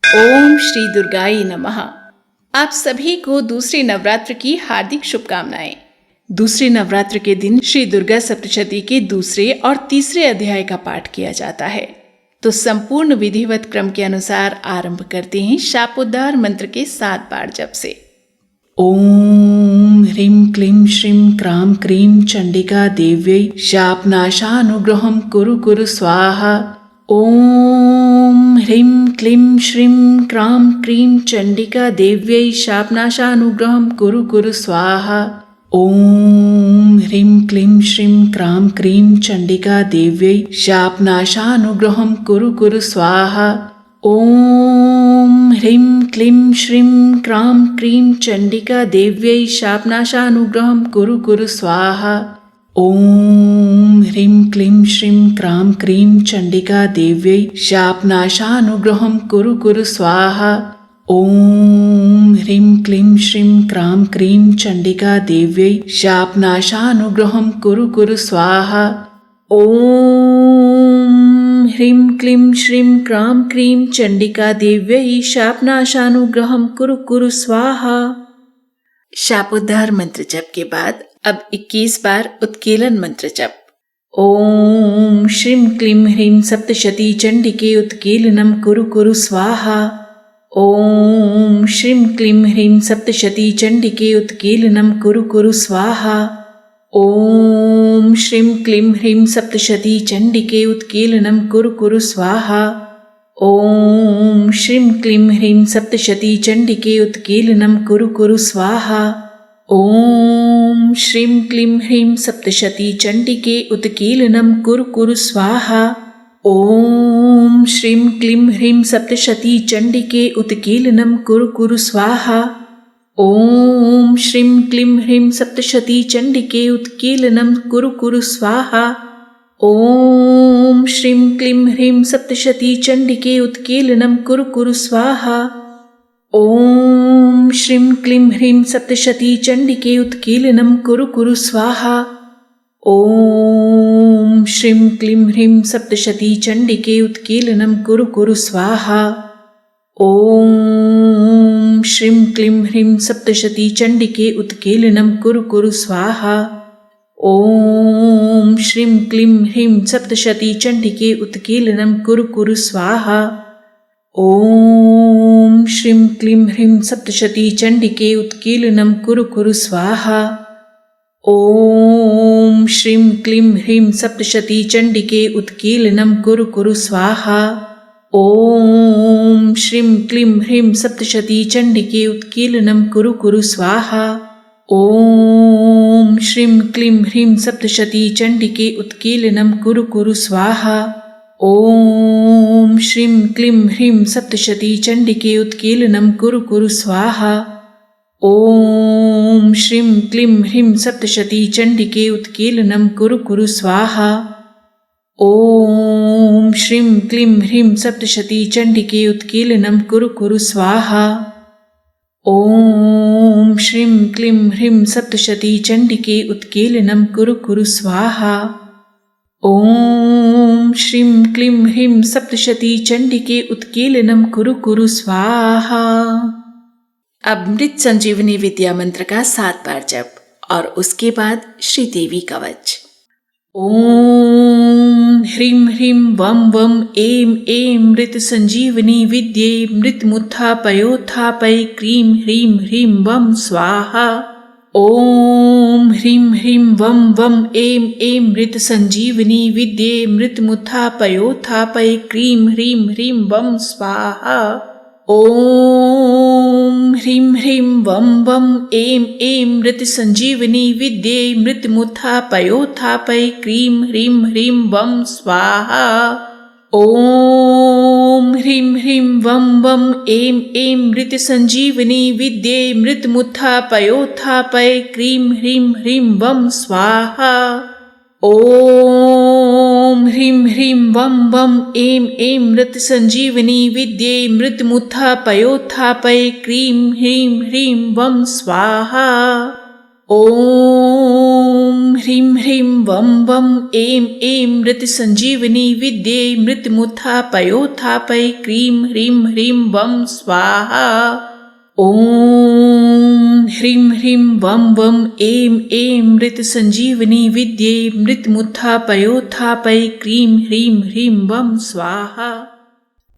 ओम श्री दुर्गाई नमः। आप सभी को दूसरे नवरात्र की हार्दिक शुभकामनाएं। दूसरे नवरात्र के दिन श्री दुर्गा सप्तशती के दूसरे और तीसरे अध्याय का पाठ किया जाता है। तो संपूर्ण विधिवत क्रम के अनुसार आरंभ करते हैं शापोद्धार मंत्र के 7 बार जप से। ओम ह्रीं क्लीं श्रीं क्रां क्रीं चंडिका देव्यै शापनाशानुग्रहं कुरु कुरु स्वाहा। ओम ह्रीं क्लीं श्रीं क्रां क्रीं चंडिका देव्यै शापनाशानुग्रहं कुरु कुरु स्वाहा। ओम ह्रीं क्लीं श्रीं क्रां क्रीं चंडिका देव्यै शापनाशानुग्रहं कुरु कुरु स्वाहा। ओम ह्रीं क्लीं श्रीं क्रां क्रीं चंडिका देव्यै शापनाशानुग्रहं कुरु कुरु स्वाहा। ओम ह्रीं क्लीं श्रीं क्रां क्रीं चंडिका देव्यै शापनाशानुग्रहं कुरु कुरु स्वाहा। ओम ह्रीं क्लीं श्रीं क्रां क्रीं चंडिका देव्यै शापनाशानुग्रहं कुरु कुरु स्वाहा। ओम ह्रीं क्लीं श्रीं क्रां क्रीं चंडिका देव्यै शापनाशानुग्रहं कुरु कुरु स्वाहा। शापोद्धार मंत्र जप के बाद अब 21 बार उत्कीलन मंत्र जप। ओम श्रीं क्लीं ह्रीं सप्तशती चंडिके उत्कीलनं कुरु कुरु स्वाहा। ओम श्रीं क्लीं ह्रीं सप्तशती चंडिके उत्कीलनं कुरु कुरु स्वाहा। ओम श्रीं क्लीं ह्रीं सप्तशती चंडिके उत्कीलनं कुरु कुरु स्वाहा। ओम श्रीं क्लीं ह्रीं सप्तशती चंडिके उत्कीलनं कुरु कुरु स्वाहा। ओम श्रीं क्लीं ह्रीं सप्तशती चंडिके उत्कीलनं कुरु कुरु स्वाहा। ओम श्रीं क्लीं ह्रीं सप्तशती चंडिके उत्कीलनं कुरु कुरु स्वाहा। ओम श्रीं क्लीं ह्रीं सप्तशती चंडिके उत्कीलनं कुरु कुरु स्वाहा। ओम श्रीं क्लीं ह्रीं सप्तशती चंडिके उत्कीलनं कुरु कुरु स्वाहा। ओम श्रीं क्लीं ह्रीं सप्तशती चंडिके उत्कीलनं कुरु कुरु स्वाहा। ओम श्रीं क्लीं ह्रीं सप्तशती चंडिके उत्कीलनं कुरु कुरु स्वाहा। ओम श्रीं क्लीं ह्रीं सप्तशती चंडिके उत्कीलनं कुरु कुरु स्वाहा। ओम श्रीं क्लीं ह्रीं सप्तशती चंडिके उत्कीलनं कुरु कुरु स्वाहा। ओम श्रीं क्लीं ह्रीं सप्तशती चंडिके उत्कीलनं कुरु कुरु स्वाहा। ओम श्रीं क्लीं ह्रीं सप्तशती चंडिके उत्कीलनं कुरु कुरु स्वाहा। ओम श्रीं क्लीं ह्रीं सप्तशती चंडिके उत्कीलनं कुरु कुरु स्वाहा। ओम श्रीं क्लीं ह्रीं सप्तशती चंडिके उत्कीलनं कुरु कुरु स्वाहा। ओम श्रीं क्लीं ह्रीं सप्तशती चंडिके उत्कीलनं कुरु कुरु स्वाहा। ओम श्रीं क्लीं ह्रीं सप्तशती चंडिके उत्कीलनं कुरु कुरु स्वाहा। ओम श्रीं क्लीं ह्रीं सप्तशती चंडिके उत्कीलनं कुरु कुरु स्वाहा। ओम श्रीं क्लीं ह्रीं सप्तशती चंडिके उत्कीलनं कुरु कुरु स्वाहा। ओम श्रीं क्लीं ह्रीं सप्तशती चंडिके उत्कीलनं कुरु कुरु स्वाहा। अब मृत संजीवनी विद्या मंत्र का 7 बार जप और उसके बाद श्रीदेवी कवच। ओम ह्रीं ह्रीं वं वं ऐं ऐं मृत संजीवनी विद्ये मृत्युमुत्थापयोत्थापय क्रीं ह्रीं ह्रीं वं स्वाहा। ओम ह्रीं ह्रीं वं वं ऐं ऐं मृत संजीवनी विद्ये मृत्युमुत्थापयोत्थापय क्रीं ह्रीं ह्रीं वं स्वाहा। ओम ह्रीं ह्रीं वं वं ऐं ऐं मृत संजीवनी विद्ये मृत्युमुत्थापयोत्थापय क्रीं ह्रीं ह्रीं वं स्वाहा। ओम ह्रीं ह्रीं वं वं ऐं ऐं मृत संजीवनी विद्ये मृत्युमुत्थापयोत्थापय क्रीं ह्रीं ह्रीं वं स्वाहा। ओम ह्रीं ह्रीं वं वं ऐं ऐं मृत संजीवनी विद्ये मृत्युमुत्थापयोत्थापय क्रीं ह्रीं ह्रीं वं स्वाहा। ओम ह्रीं ह्रीं वं वं ऐं ऐं मृत संजीवनी विद्ये मृत्युमुत्थापयोत्थापय क्रीं ह्रीं ह्रीं वं स्वाहा। ओम ह्रीं ह्रीं वं वं ऐं ऐं मृत संजीवनी विद्ये मृत्युमुत्थापयोत्थापय क्रीं ह्रीं ह्रीं वं स्वाहा।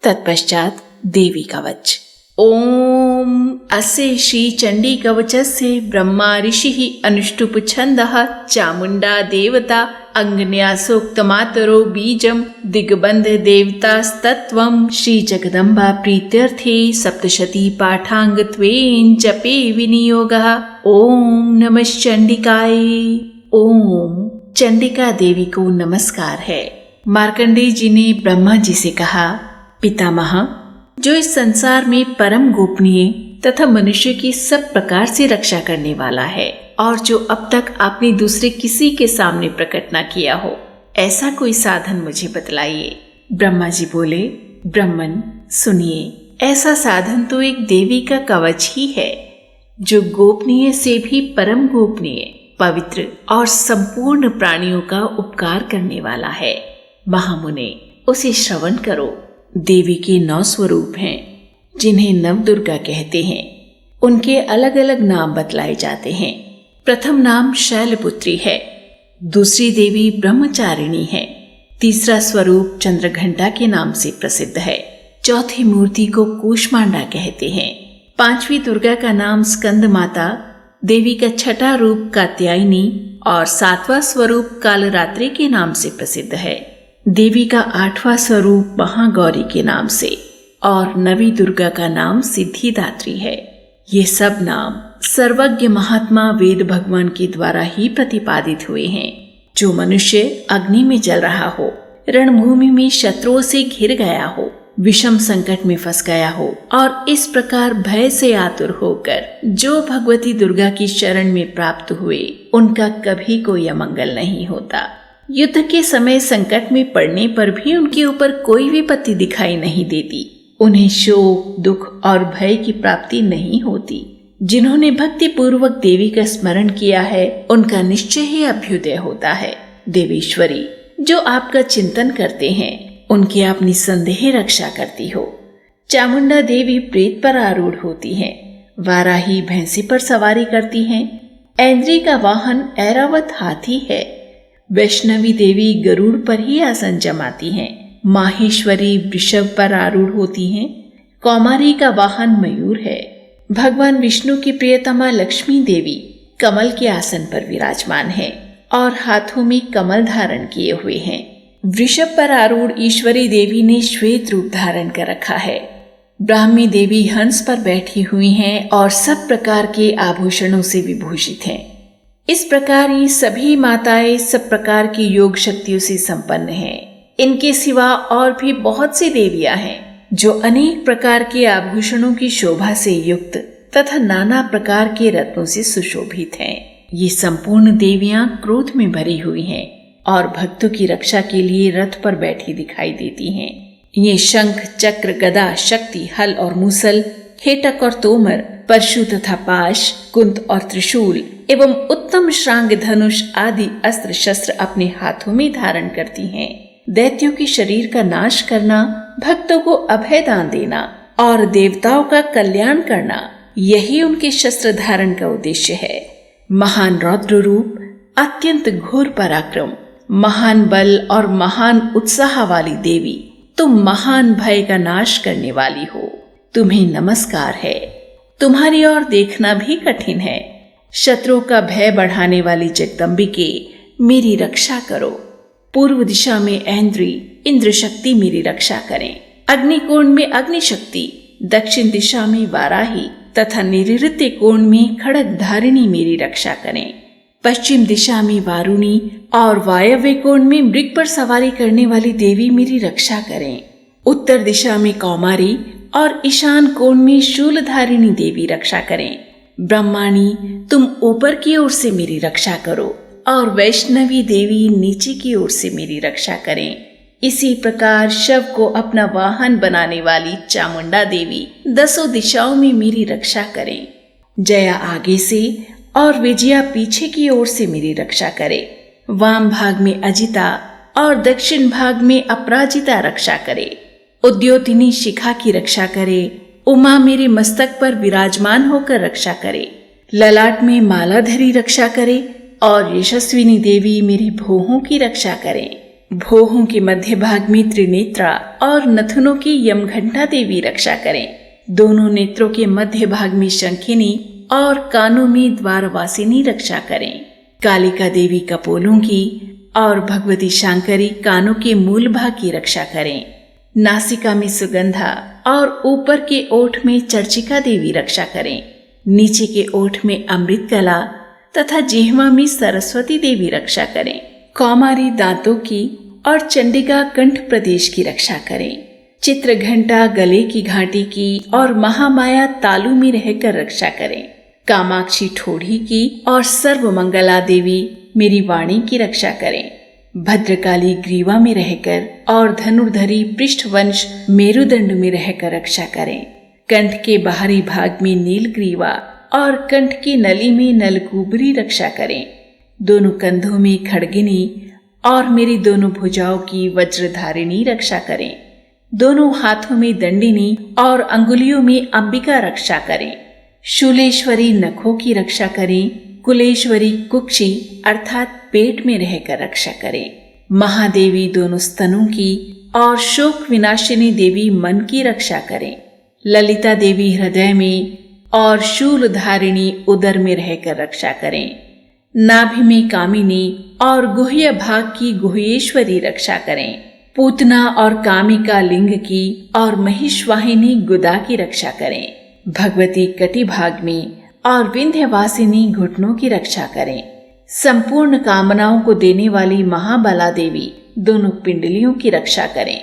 तत्पश्चात देवी कवच। ओम अस्य श्री चंडी कवचस्य ब्रह्मा ऋषिः अनुष्टुप छन्दः चामुण्डा देवता अंगन्यासोक्तमातरो बीजं दिग्बन्ध देवतास्तत्त्वं श्री जगदम्बा प्रीत्यर्थे सप्तशती पाठाङ्गत्वेन जपे विनियोगः। ओम नमः चंडिकाय। ओम चंडिका देवी को नमस्कार है। मार्कंडेय जी ने ब्रह्मा जी से कहा, पितामह, जो इस संसार में परम गोपनीय तथा मनुष्य की सब प्रकार से रक्षा करने वाला है और जो अब तक आपने दूसरे किसी के सामने प्रकट न किया हो, ऐसा कोई साधन मुझे बतलाइए। ब्रह्मा जी बोले, ब्रह्मन सुनिए, ऐसा साधन तो एक देवी का कवच ही है जो गोपनीय से भी परम गोपनीय, पवित्र और संपूर्ण प्राणियों का उपकार करने वाला है। महामुने, उसे श्रवण करो। देवी के 9 स्वरूप हैं जिन्हें नवदुर्गा कहते हैं। उनके अलग अलग नाम बतलाए जाते हैं। प्रथम नाम शैलपुत्री है, दूसरी देवी ब्रह्मचारिणी है, तीसरा स्वरूप चंद्रघंटा के नाम से प्रसिद्ध है, चौथी मूर्ति को कूष्मांडा कहते हैं, पांचवी दुर्गा का नाम स्कंद माता, देवी का छठा रूप कात्यायनी और 7वां स्वरूप कालरात्रि के नाम से प्रसिद्ध है। देवी का 8वां स्वरूप महागौरी के नाम से और 9वीं दुर्गा का नाम सिद्धिदात्री है। ये सब नाम सर्वज्ञ महात्मा वेद भगवान के द्वारा ही प्रतिपादित हुए हैं। जो मनुष्य अग्नि में जल रहा हो, रणभूमि में शत्रुओं से घिर गया हो, विषम संकट में फंस गया हो और इस प्रकार भय से आतुर होकर जो भगवती दुर्गा की शरण में प्राप्त हुए, उनका कभी कोई अमंगल नहीं होता। युद्ध के समय संकट में पड़ने पर भी उनके ऊपर कोई विपत्ति दिखाई नहीं देती। उन्हें शोक, दुख और भय की प्राप्ति नहीं होती। जिन्होंने भक्ति पूर्वक देवी का स्मरण किया है, उनका निश्चय ही अभ्युदय होता है। देवीश्वरी, जो आपका चिंतन करते हैं, उनकी आप निसंदेह रक्षा करती हो। चामुंडा देवी प्रेत पर आरूढ़ होती हैं, वाराही भैंसी पर सवारी करती हैं, ऐन्द्री का वाहन ऐरावत हाथी है, वैष्णवी देवी गरुड़ पर ही आसन जमाती हैं, माहेश्वरी वृषभ पर आरूढ़ होती हैं, कौमारी का वाहन मयूर है, भगवान विष्णु की प्रियतमा लक्ष्मी देवी कमल के आसन पर विराजमान है और हाथों में कमल धारण किए हुए हैं। वृषभ पर आरूढ़ ईश्वरी देवी ने श्वेत रूप धारण कर रखा है। ब्राह्मी देवी हंस पर बैठी हुई हैं और सब प्रकार के आभूषणों से विभूषित हैं। इस प्रकार ये सभी माताएं सब प्रकार की योग शक्तियों से संपन्न हैं। इनके सिवा और भी बहुत सी देवियां हैं जो अनेक प्रकार के आभूषणों की शोभा से युक्त तथा नाना प्रकार के रत्नों से सुशोभित हैं। ये संपूर्ण देवियां क्रोध में भरी हुई हैं और भक्तों की रक्षा के लिए रथ पर बैठी दिखाई देती हैं। ये शंख, चक्र, गदा, शक्ति, हल और मूसल, हेटक और तोमर, परशु तथा पाश, कुंत और त्रिशूल एवं उत्तम श्रांग, धनुष आदि अस्त्र शस्त्र अपने हाथों में धारण करती हैं। दैत्यों के शरीर का नाश करना, भक्तों को अभय दान देना और देवताओं का कल्याण करना, यही उनके शस्त्र धारण का उद्देश्य है। महान रौद्र रूप, अत्यंत घोर पराक्रम, महान बल और महान उत्साह वाली देवी, तुम महान भय का नाश करने वाली हो। तुम्हें नमस्कार है। तुम्हारी ओर देखना भी कठिन है। शत्रुओं का भय बढ़ाने वाली जगदम्बिके, मेरी रक्षा करो। पूर्व दिशा में ऐन्द्री, इंद्र शक्ति मेरी रक्षा करें। अग्निकोण में अग्नि शक्ति, दक्षिण दिशा में वाराही तथा नैऋत्य कोण में खड़ग धारिणी मेरी रक्षा करें। पश्चिम दिशा में वारुणी और वायव्य कोण में मृग पर सवारी करने वाली देवी मेरी रक्षा करें। उत्तर दिशा में कौमारी और ईशान कोण में शूलधारिणी देवी रक्षा करें। ब्रह्माणी, तुम ऊपर की ओर से मेरी रक्षा करो और वैष्णवी देवी नीचे की ओर से मेरी रक्षा करें। इसी प्रकार शव को अपना वाहन बनाने वाली चामुंडा देवी 10 दिशाओं में मेरी रक्षा करें। जया आगे से और विजया पीछे की ओर से मेरी रक्षा करे। वाम भाग में अजिता और दक्षिण भाग में अपराजिता रक्षा करे। उद्योतिनी शिखा की रक्षा करे। उमा मेरे मस्तक पर विराजमान होकर रक्षा करे। ललाट में मालाधरी रक्षा करे और यशस्विनी देवी मेरी भौहों की रक्षा करे। भौहों के मध्य भाग में त्रिनेत्रा और नथुनों की यमघंटा देवी रक्षा करें। दोनों नेत्रों के मध्य भाग में शंखिनी और कानों में द्वारवासिनी रक्षा करें। कालिका देवी कपोलों की और भगवती शांकरी कानों के मूल भाग की रक्षा करें। नासिका में सुगंधा और ऊपर के ओठ में चर्चिका देवी रक्षा करें। नीचे के ओठ में अमृत कला तथा जिह्वा में सरस्वती देवी रक्षा करें। कौमारी दांतों की और चंडिका कंठ प्रदेश की रक्षा करें। चित्र घंटा गले की घाटी की और महामाया तालु में रहकर रक्षा करें। कामाक्षी ठोड़ी की और सर्वमंगला देवी मेरी वाणी की रक्षा करें। भद्रकाली ग्रीवा में रहकर और धनुर्धरी पृष्ठवंश मेरुदंड में रहकर रक्षा करें। कंठ के बाहरी भाग में नीलग्रीवा और कंठ की नली में नलकूबरी रक्षा करें। दोनों कंधों में खड़गिनी और मेरी दोनों भुजाओं की वज्रधारिणी रक्षा करें। दोनों हाथों में दंडिनी और अंगुलियों में अंबिका रक्षा करें। शूलेश्वरी नखों की रक्षा करें। कुलेश्वरी कुक्षी अर्थात पेट में रहकर रक्षा करें। महादेवी दोनों स्तनों की और शोक विनाशिनी देवी मन की रक्षा करें। ललिता देवी हृदय में और शूलधारिणी उदर में रहकर रक्षा करें। नाभि में कामिनी और गुह्य भाग की गुह्येश्वरी रक्षा करें। पूतना और कामिका लिंग की और महिषवाहिनी गुदा की रक्षा करें। भगवती कटी भाग में और विंध्यवासिनी घुटनों की रक्षा करें। संपूर्ण कामनाओं को देने वाली महाबला देवी दोनों पिंडलियों की रक्षा करें।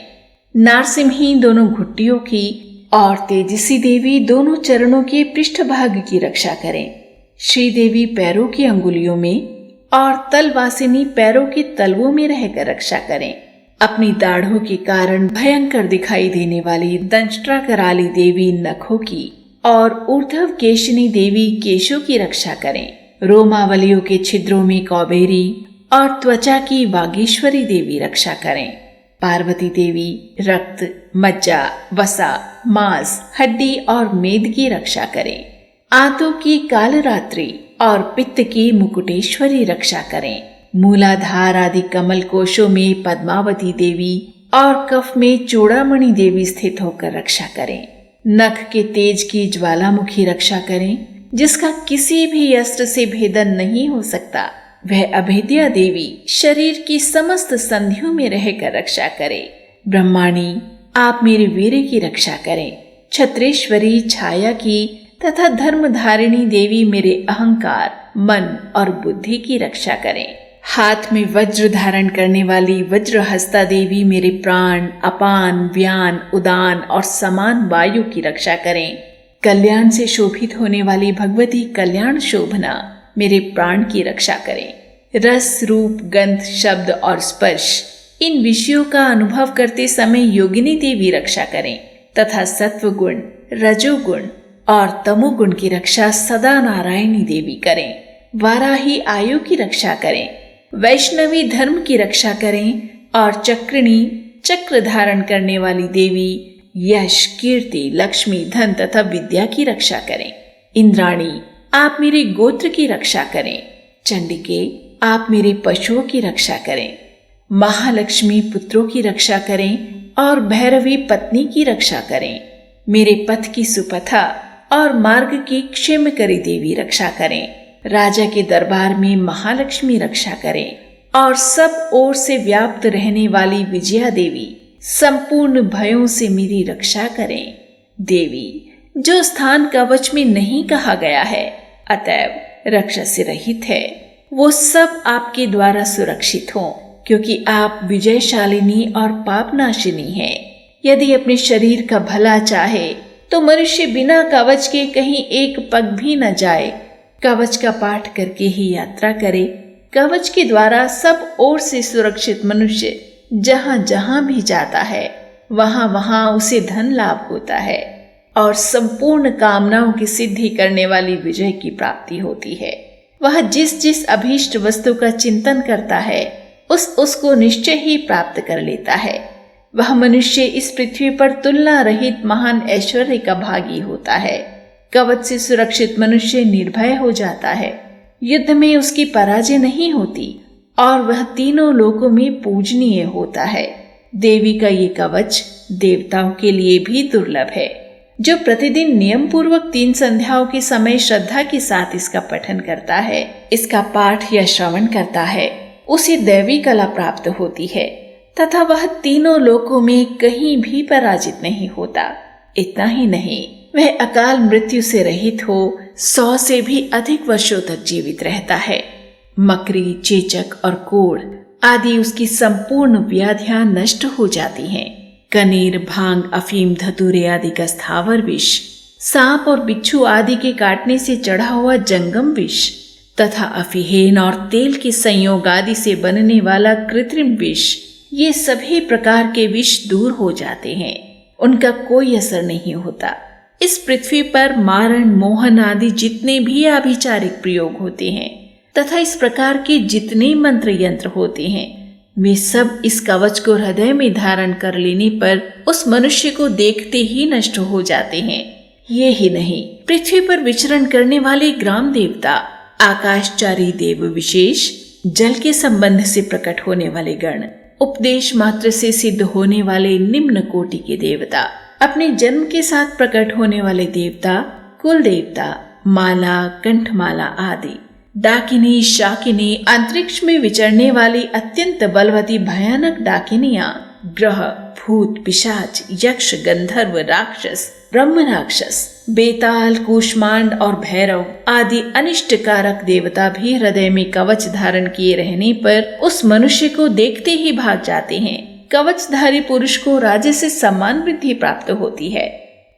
नारसिंही दोनों घुट्टियों की और तेजसी देवी दोनों चरणों के पृष्ठभाग की रक्षा करें। श्रीदेवी पैरों की अंगुलियों में और तलवासिनी पैरों के तलवों में रहकर रक्षा करें। अपनी दाढ़ों के कारण भयंकर दिखाई देने वाली दंष्ट्रा कराली देवी नखों की और ऊर्ध्व केशनी देवी केशों की रक्षा करें। रोमावलियों के छिद्रों में कौबेरी और त्वचा की वागीश्वरी देवी रक्षा करें। पार्वती देवी रक्त, मज्जा, वसा, मांस, हड्डी और मेद की रक्षा करें। आंतों की कालरात्रि और पित्त की मुकुटेश्वरी रक्षा करें। मूलाधार आदि कमल कोशों में पद्मावती देवी और कफ में चूड़ामणि देवी स्थित होकर रक्षा करें। नख के तेज की ज्वालामुखी रक्षा करें, जिसका किसी भी अस्त्र से भेदन नहीं हो सकता। वह अभेद्या देवी शरीर की समस्त संधियों में रहकर रक्षा करे। ब्रह्माणी, आप मेरे वीर की रक्षा करें। छत्रेश्वरी छाया की तथा धर्मधारिणी देवी मेरे अहंकार, मन और बुद्धि की रक्षा करें। हाथ में वज्र धारण करने वाली वज्रहस्ता देवी मेरे प्राण, अपान, व्यान, उदान और समान वायु की रक्षा करें। कल्याण से शोभित होने वाली भगवती कल्याण शोभना मेरे प्राण की रक्षा करें। रस, रूप, गंध, शब्द और स्पर्श इन विषयों का अनुभव करते समय योगिनी देवी रक्षा करें तथा सत्वगुण, रजोगुण और तमोगुण की रक्षा सदा नारायणी देवी करें। वाराही आयु की रक्षा करें। वैष्णवी धर्म की रक्षा करें और चक्रिणी चक्र धारण करने वाली देवी यश, कीर्ति, लक्ष्मी, धन तथा विद्या की रक्षा करें। इंद्राणी, आप मेरे गोत्र की रक्षा करें। चंडिके, आप मेरे पशुओं की रक्षा करें। महालक्ष्मी, पुत्रों की रक्षा करें और भैरवी, पत्नी की रक्षा करें। मेरे पथ की सुपथा और मार्ग की क्षेमकरी देवी रक्षा करें। राजा के दरबार में महालक्ष्मी रक्षा करें और सब ओर से व्याप्त रहने वाली विजया देवी संपूर्ण भयों से मेरी रक्षा करें। देवी, जो स्थान कवच में नहीं कहा गया है अतएव रक्षा से रहित है, वो सब आपके द्वारा सुरक्षित हों, क्योंकि आप विजयशालिनी और पापनाशिनी हैं। यदि अपने शरीर का भला चाहे तो मनुष्य बिना कवच के कहीं एक पग भी न जाए। कवच का पाठ करके ही यात्रा करे। कवच के द्वारा सब ओर से सुरक्षित मनुष्य जहाँ जहाँ भी जाता है वहाँ वहाँ उसे धन लाभ होता है और संपूर्ण कामनाओं की सिद्धि करने वाली विजय की प्राप्ति होती है। वह जिस जिस अभीष्ट वस्तु का चिंतन करता है उसको निश्चय ही प्राप्त कर लेता है। वह मनुष्य इस पृथ्वी पर तुलना रहित महान ऐश्वर्य का भागी होता है। कवच से सुरक्षित मनुष्य निर्भय हो जाता है। युद्ध में उसकी पराजय नहीं होती और वह तीनों लोकों में पूजनीय होता है। देवी का ये कवच देवताओं के लिए भी दुर्लभ है। जो प्रतिदिन नियम पूर्वक 3 संध्याओं के समय श्रद्धा के साथ इसका पठन करता है, इसका पाठ या श्रवण करता है, उसे दैवी कला प्राप्त होती है तथा वह तीनों लोकों में कहीं भी पराजित नहीं होता। इतना ही नहीं, वह अकाल मृत्यु से रहित हो 100 से भी अधिक वर्षों तक जीवित रहता है। मकरी, चेचक और कोढ़ आदि उसकी संपूर्ण व्याधियां नष्ट हो जाती हैं। कनेर, भांग, अफीम, धतूरे आदि का स्थावर विष, सांप और बिच्छू आदि के काटने से चढ़ा हुआ जंगम विष तथा अफीहेन और तेल के संयोग आदि से बनने वाला कृत्रिम विष, ये सभी प्रकार के विष दूर हो जाते हैं। उनका कोई असर नहीं होता। इस पृथ्वी पर मारण, मोहन आदि जितने भी आभिचारिक प्रयोग होते हैं तथा इस प्रकार के जितने मंत्र यंत्र होते हैं, वे सब इस कवच को हृदय में धारण कर लेने पर उस मनुष्य को देखते ही नष्ट हो जाते हैं। ये ही नहीं, पृथ्वी पर विचरण करने वाले ग्राम देवता, आकाशचारी देव विशेष, जल के संबंध से प्रकट होने वाले गण, उपदेश मात्र से सिद्ध होने वाले निम्न कोटि के देवता, अपने जन्म के साथ प्रकट होने वाले देवता, कुल देवता, माला, कंठमाला आदि, डाकिनी, शाकिनी, अंतरिक्ष में विचरने वाली अत्यंत बलवती भयानक डाकिनियां, ग्रह, भूत, पिशाच, यक्ष, गंधर्व, राक्षस, ब्रह्म राक्षस, बेताल, कूष्मांड और भैरव आदि अनिष्टकारक देवता भी हृदय में कवच धारण किए रहने पर उस मनुष्य को देखते ही भाग जाते हैं। कवचधारी पुरुष को राज्य से सम्मान वृद्धि प्राप्त होती है।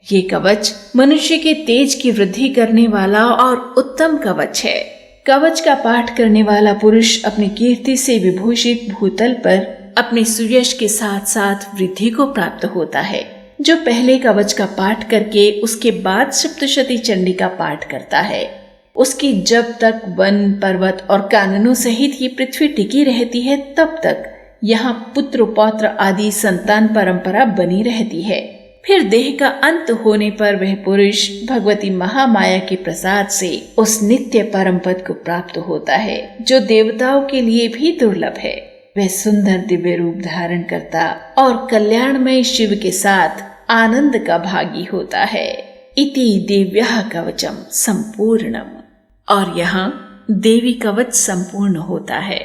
ये कवच मनुष्य के तेज की वृद्धि करने वाला और उत्तम कवच है। कवच का पाठ करने वाला पुरुष अपनी कीर्ति से विभूषित भूतल पर अपने सुयश के साथ साथ वृद्धि को प्राप्त होता है। जो पहले कवच का पाठ करके उसके बाद सप्तशती चंडी का पाठ करता है, उसकी जब तक वन, पर्वत और काननों सहित ये पृथ्वी टिकी रहती है, तब तक यहाँ पुत्र पौत्र आदि संतान परंपरा बनी रहती है। फिर देह का अंत होने पर वह पुरुष भगवती महामाया के प्रसाद से उस नित्य परम पद को प्राप्त होता है, जो देवताओं के लिए भी दुर्लभ है। वह सुंदर दिव्य रूप धारण करता और कल्याणमय शिव के साथ आनंद का भागी होता है। इति दिव्यः कवचम संपूर्णम। और यहाँ देवी कवच संपूर्ण होता है।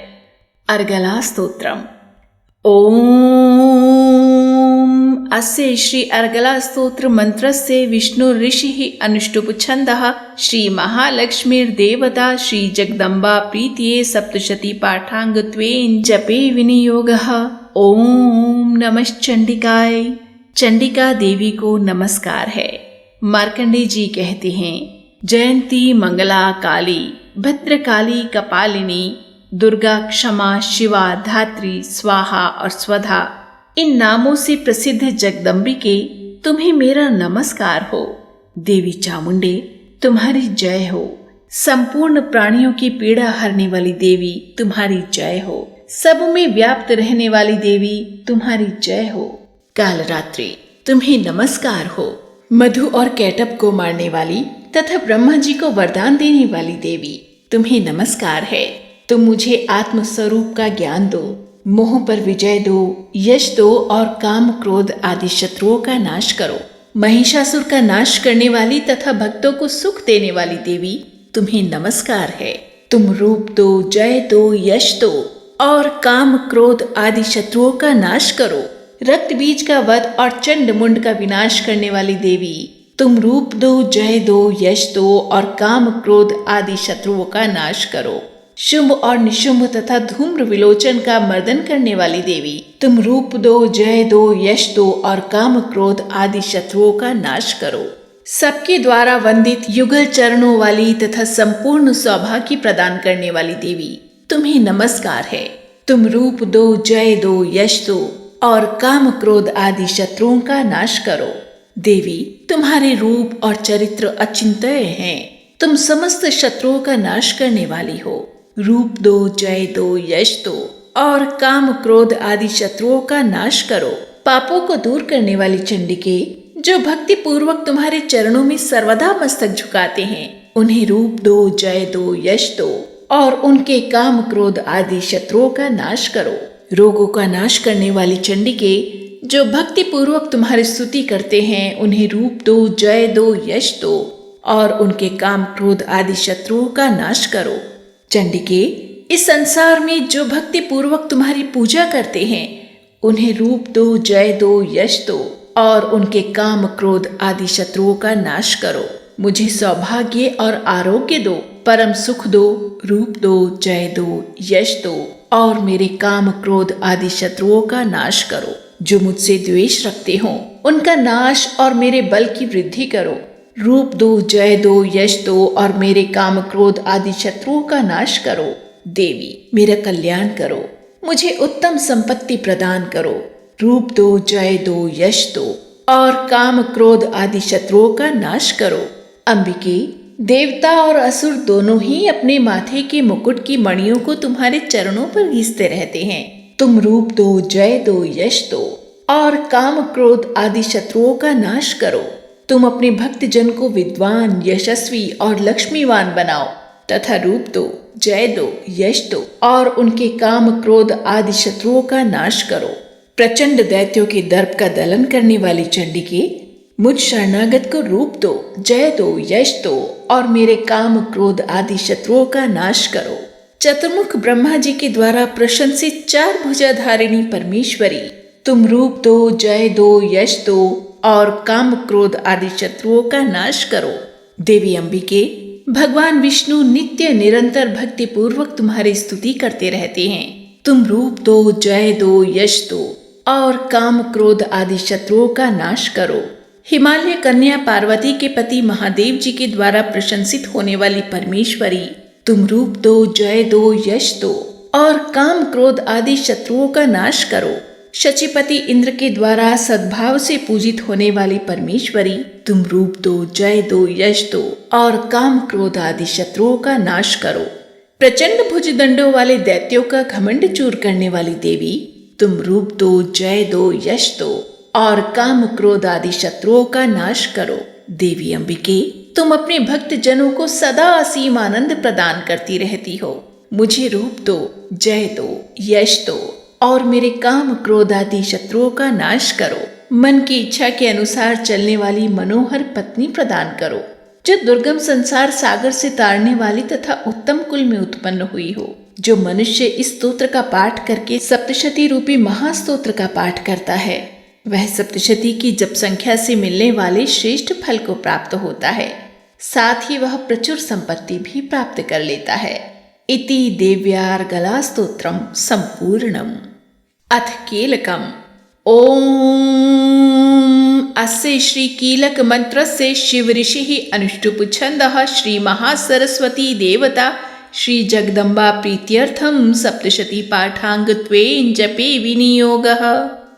अर्गला स्तोत्रम। ओम अस्य श्री अर्गला स्तोत्र मंत्रस्य विष्णु ऋषि अनुष्टुप छंदः श्री महालक्ष्मीर्देवता श्री जगदम्बा प्रीतिये सप्तशती पाठांगत्वेन जपे विनियोगः। ओम नमश्चंडिकाय। चंडिका देवी को नमस्कार है। मार्कंडेय जी कहते हैं, जयंती, मंगला, काली, भद्रकाली, कपालिनी, दुर्गा, क्षमा, शिवा, धात्री, स्वाहा और स्वधा, इन नामों से प्रसिद्ध जगदम्बिके तुम्हें मेरा नमस्कार हो। देवी चामुंडे तुम्हारी जय हो। संपूर्ण प्राणियों की पीड़ा हरने वाली देवी तुम्हारी जय हो। सब में व्याप्त रहने वाली देवी तुम्हारी जय हो। कालरात्रि तुम्हें नमस्कार हो। मधु और कैटब को मारने वाली तथा ब्रह्मा जी को वरदान देने वाली देवी तुम्हें नमस्कार है। तुम मुझे आत्म स्वरूप का ज्ञान दो, मोह पर विजय दो, यश दो और काम, क्रोध आदि शत्रुओं का नाश करो। महिषासुर का नाश करने वाली तथा भक्तों को सुख देने वाली देवी तुम्हें नमस्कार है। तुम रूप दो, जय दो, यश दो और काम, क्रोध आदि शत्रुओं का नाश करो। रक्त बीज का वध और चंड मुंड का विनाश करने वाली देवी तुम रूप दो, जय दो, यश दो और काम, क्रोध आदि शत्रुओं का नाश करो। शुंभ और निशुंभ तथा धूम्र विलोचन का मर्दन करने वाली देवी तुम रूप दो, जय दो, यश दो और काम, क्रोध आदि शत्रुओं का नाश करो। सबके द्वारा वंदित युगल चरणों वाली तथा संपूर्ण सौभाग्य प्रदान करने वाली देवी तुम्हें नमस्कार है। तुम रूप दो, जय दो, यश दो और काम, क्रोध आदि शत्रुओं का नाश करो। देवी तुम्हारे रूप और चरित्र अचिंत्य हैं। तुम समस्त शत्रुओं का नाश करने वाली हो। रूप दो, जय दो, यश दो और काम क्रोध आदि शत्रुओं का नाश करो। पापों को दूर करने वाली चंडिके, जो भक्ति पूर्वक तुम्हारे चरणों में सर्वदा मस्तक झुकाते हैं, उन्हें रूप दो, जय दो, यश दो और उनके काम क्रोध आदि शत्रुओं का नाश करो। रोगों का नाश करने वाली चंडिके, जो भक्ति पूर्वक तुम्हारी स्तुति करते हैं, उन्हें रूप दो, जय दो, यश दो और उनके काम क्रोध आदि शत्रुओं का नाश करो। चंडिके, इस संसार में जो भक्ति पूर्वक तुम्हारी पूजा करते हैं, उन्हें रूप दो, जय दो, यश दो और उनके काम क्रोध आदि शत्रुओं का नाश करो। मुझे सौभाग्य और आरोग्य दो, परम सुख दो, रूप दो, जय दो, यश दो और मेरे काम क्रोध आदि शत्रुओं का नाश करो। जो मुझसे द्वेष रखते हो, उनका नाश और मेरे बल की वृद्धि करो। रूप दो, जय दो, यश दो और मेरे काम क्रोध आदि शत्रुओं का नाश करो। देवी, मेरा कल्याण करो, मुझे उत्तम संपत्ति प्रदान करो। रूप दो, जय दो, यश दो और काम क्रोध आदि शत्रुओं का नाश करो। अंबिके, देवता और असुर दोनों ही अपने माथे के मुकुट की मणियों को तुम्हारे चरणों पर घिसते रहते हैं। तुम रूप दो, जय दो, यश दो और काम क्रोध आदि शत्रुओं का नाश करो। तुम अपने भक्त जन को विद्वान, यशस्वी और लक्ष्मीवान बनाओ तथा रूप दो, जय दो, यश दो और उनके काम क्रोध आदि शत्रुओं का नाश करो। प्रचंड दैत्यों के दर्प का दलन करने वाली चंडिके, मुझ शरणागत को रूप दो, जय दो, यश दो और मेरे काम क्रोध आदि शत्रुओं का नाश करो। चतुर्मुख ब्रह्मा जी के द्वारा प्रशंसित 4 भुजाधारिणी परमेश्वरी, तुम रूप दो, जय दो, यश दो और काम क्रोध आदि शत्रुओं का नाश करो। देवी अंबिके, भगवान विष्णु नित्य निरंतर भक्ति पूर्वक तुम्हारी स्तुति करते रहते हैं। तुम रूप दो, जय दो, यश दो और काम क्रोध आदि शत्रुओं का नाश करो। हिमालय कन्या पार्वती के पति महादेव जी के द्वारा प्रशंसित होने वाली परमेश्वरी, तुम रूप दो, जय दो, यश दो और काम क्रोध आदि शत्रुओं का नाश करो। शचीपति इंद्र के द्वारा सद्भाव से पूजित होने वाली परमेश्वरी, तुम रूप दो, जय दो, यश दो और काम क्रोध आदि शत्रुओं का नाश करो। प्रचंड भुजदंडों वाले दैत्यों का घमंड चूर करने वाली देवी, तुम रूप दो, जय दो, यश दो और काम क्रोध आदि शत्रुओं का नाश करो। देवी अंबिके, तुम अपने भक्त जनों को सदा असीम आनंद प्रदान करती रहती हो। मुझे रूप दो, जय दो, यश दो और मेरे काम क्रोध आदि शत्रुओं का नाश करो। मन की इच्छा के अनुसार चलने वाली मनोहर पत्नी प्रदान करो, जो दुर्गम संसार सागर से तारने वाली तथा उत्तम कुल में उत्पन्न हुई हो। जो मनुष्य इस स्तोत्र का पाठ करके सप्तशती रूपी महास्तोत्र का पाठ करता है, वह सप्तशती की जप संख्या से मिलने वाले श्रेष्ठ फल को प्राप्त होता है। साथ ही वह प्रचुर संपत्ति भी प्राप्त कर लेता है। इति देव्यार्गला स्तोत्रम संपूर्णम। अथ कीलकम। ओम अस्य श्री कीलक मंत्रस्य शिव ऋषिः अनुष्टुप छन्दः श्री महासरस्वती देवता श्री जगदम्बा प्रीत्यर्थम सप्तशती पाठांगत्वेन जपे विनियोगः।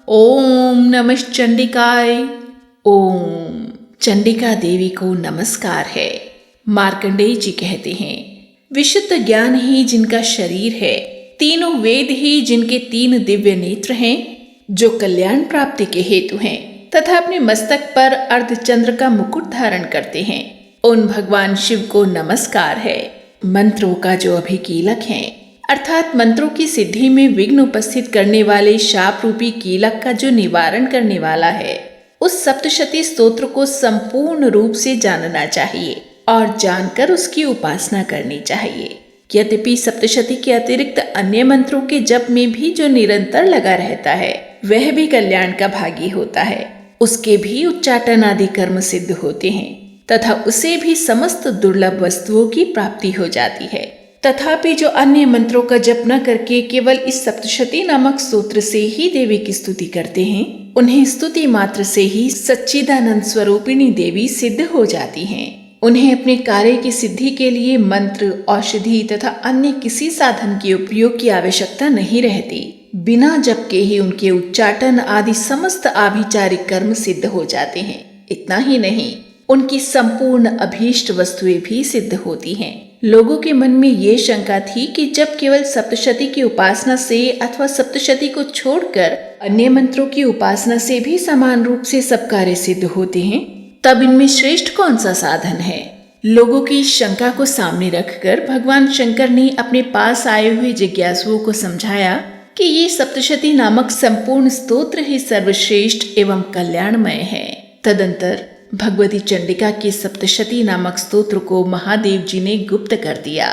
ओम नमः चंडिकाय। ओम चंडिका देवी को नमस्कार है। मार्कंडेय जी कहते हैं, विशुद्ध ज्ञान ही जिनका शरीर है, तीनों वेद ही जिनके 3 दिव्य नेत्र हैं, जो कल्याण प्राप्ति के हेतु हैं तथा अपने मस्तक पर अर्धचंद्र का मुकुट धारण करते हैं, उन भगवान शिव को नमस्कार है। मंत्रों का जो अभिकीलक है, अर्थात मंत्रों की सिद्धि में विघ्न उपस्थित करने वाले शाप रूपी कीलक का जो निवारण करने वाला है, उस सप्तशती स्तोत्र को संपूर्ण रूप से जानना चाहिए और जानकर उसकी उपासना करनी चाहिए। यद्यपि सप्तशती के अतिरिक्त अन्य मंत्रों के जप में भी जो निरंतर लगा रहता है, वह भी कल्याण का भागी होता है। उसके भी उच्चाटन आदि कर्म सिद्ध होते हैं तथा उसे भी समस्त दुर्लभ वस्तुओं की प्राप्ति हो जाती है। तथापि जो अन्य मंत्रों का जप न करके केवल इस सप्तशती नामक स्तोत्र से ही देवी की स्तुति करते हैं, उन्हें स्तुति मात्र से ही सच्चिदानंद स्वरूपिणी देवी सिद्ध हो जाती हैं। उन्हें अपने कार्य की सिद्धि के लिए मंत्र, औषधि तथा अन्य किसी साधन के उपयोग की आवश्यकता नहीं रहती। बिना जप के ही उनके उच्चाटन आदि समस्त आभिचारिक कर्म सिद्ध हो जाते हैं। इतना ही नहीं, उनकी संपूर्ण अभीष्ट वस्तुएं भी सिद्ध होती हैं। लोगों के मन में ये शंका थी कि जब केवल सप्तशती की उपासना से अथवा सप्तशती को छोड़कर अन्य मंत्रों की उपासना से भी समान रूप से सब कार्य सिद्ध होते हैं, तब इनमें श्रेष्ठ कौन सा साधन है। लोगों की शंका को सामने रखकर भगवान शंकर ने अपने पास आए हुए जिज्ञासुओं को समझाया कि ये सप्तशती नामक संपूर्ण स्तोत्र ही सर्वश्रेष्ठ एवं कल्याणमय है। तदंतर भगवती चंडिका के सप्तशती नामक स्तोत्र को महादेव जी ने गुप्त कर दिया।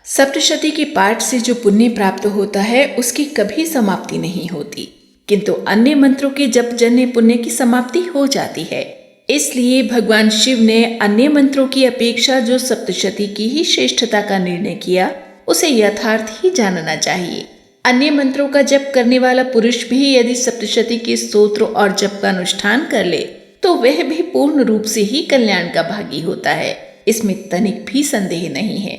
सप्तशती के पाठ से जो पुण्य प्राप्त होता है उसकी कभी समाप्ति नहीं होती, किंतु अन्य मंत्रों के जप जन्य पुण्य की समाप्ति हो जाती है। इसलिए भगवान शिव ने अन्य मंत्रों की अपेक्षा जो सप्तशती की ही श्रेष्ठता का निर्णय किया, उसे यथार्थ ही जानना चाहिए। अन्य मंत्रों का जप करने वाला पुरुष भी यदि सप्तशती के स्तोत्र और जप का अनुष्ठान कर ले तो वह भी पूर्ण रूप से ही कल्याण का भागी होता है, इसमें तनिक भी संदेह नहीं है।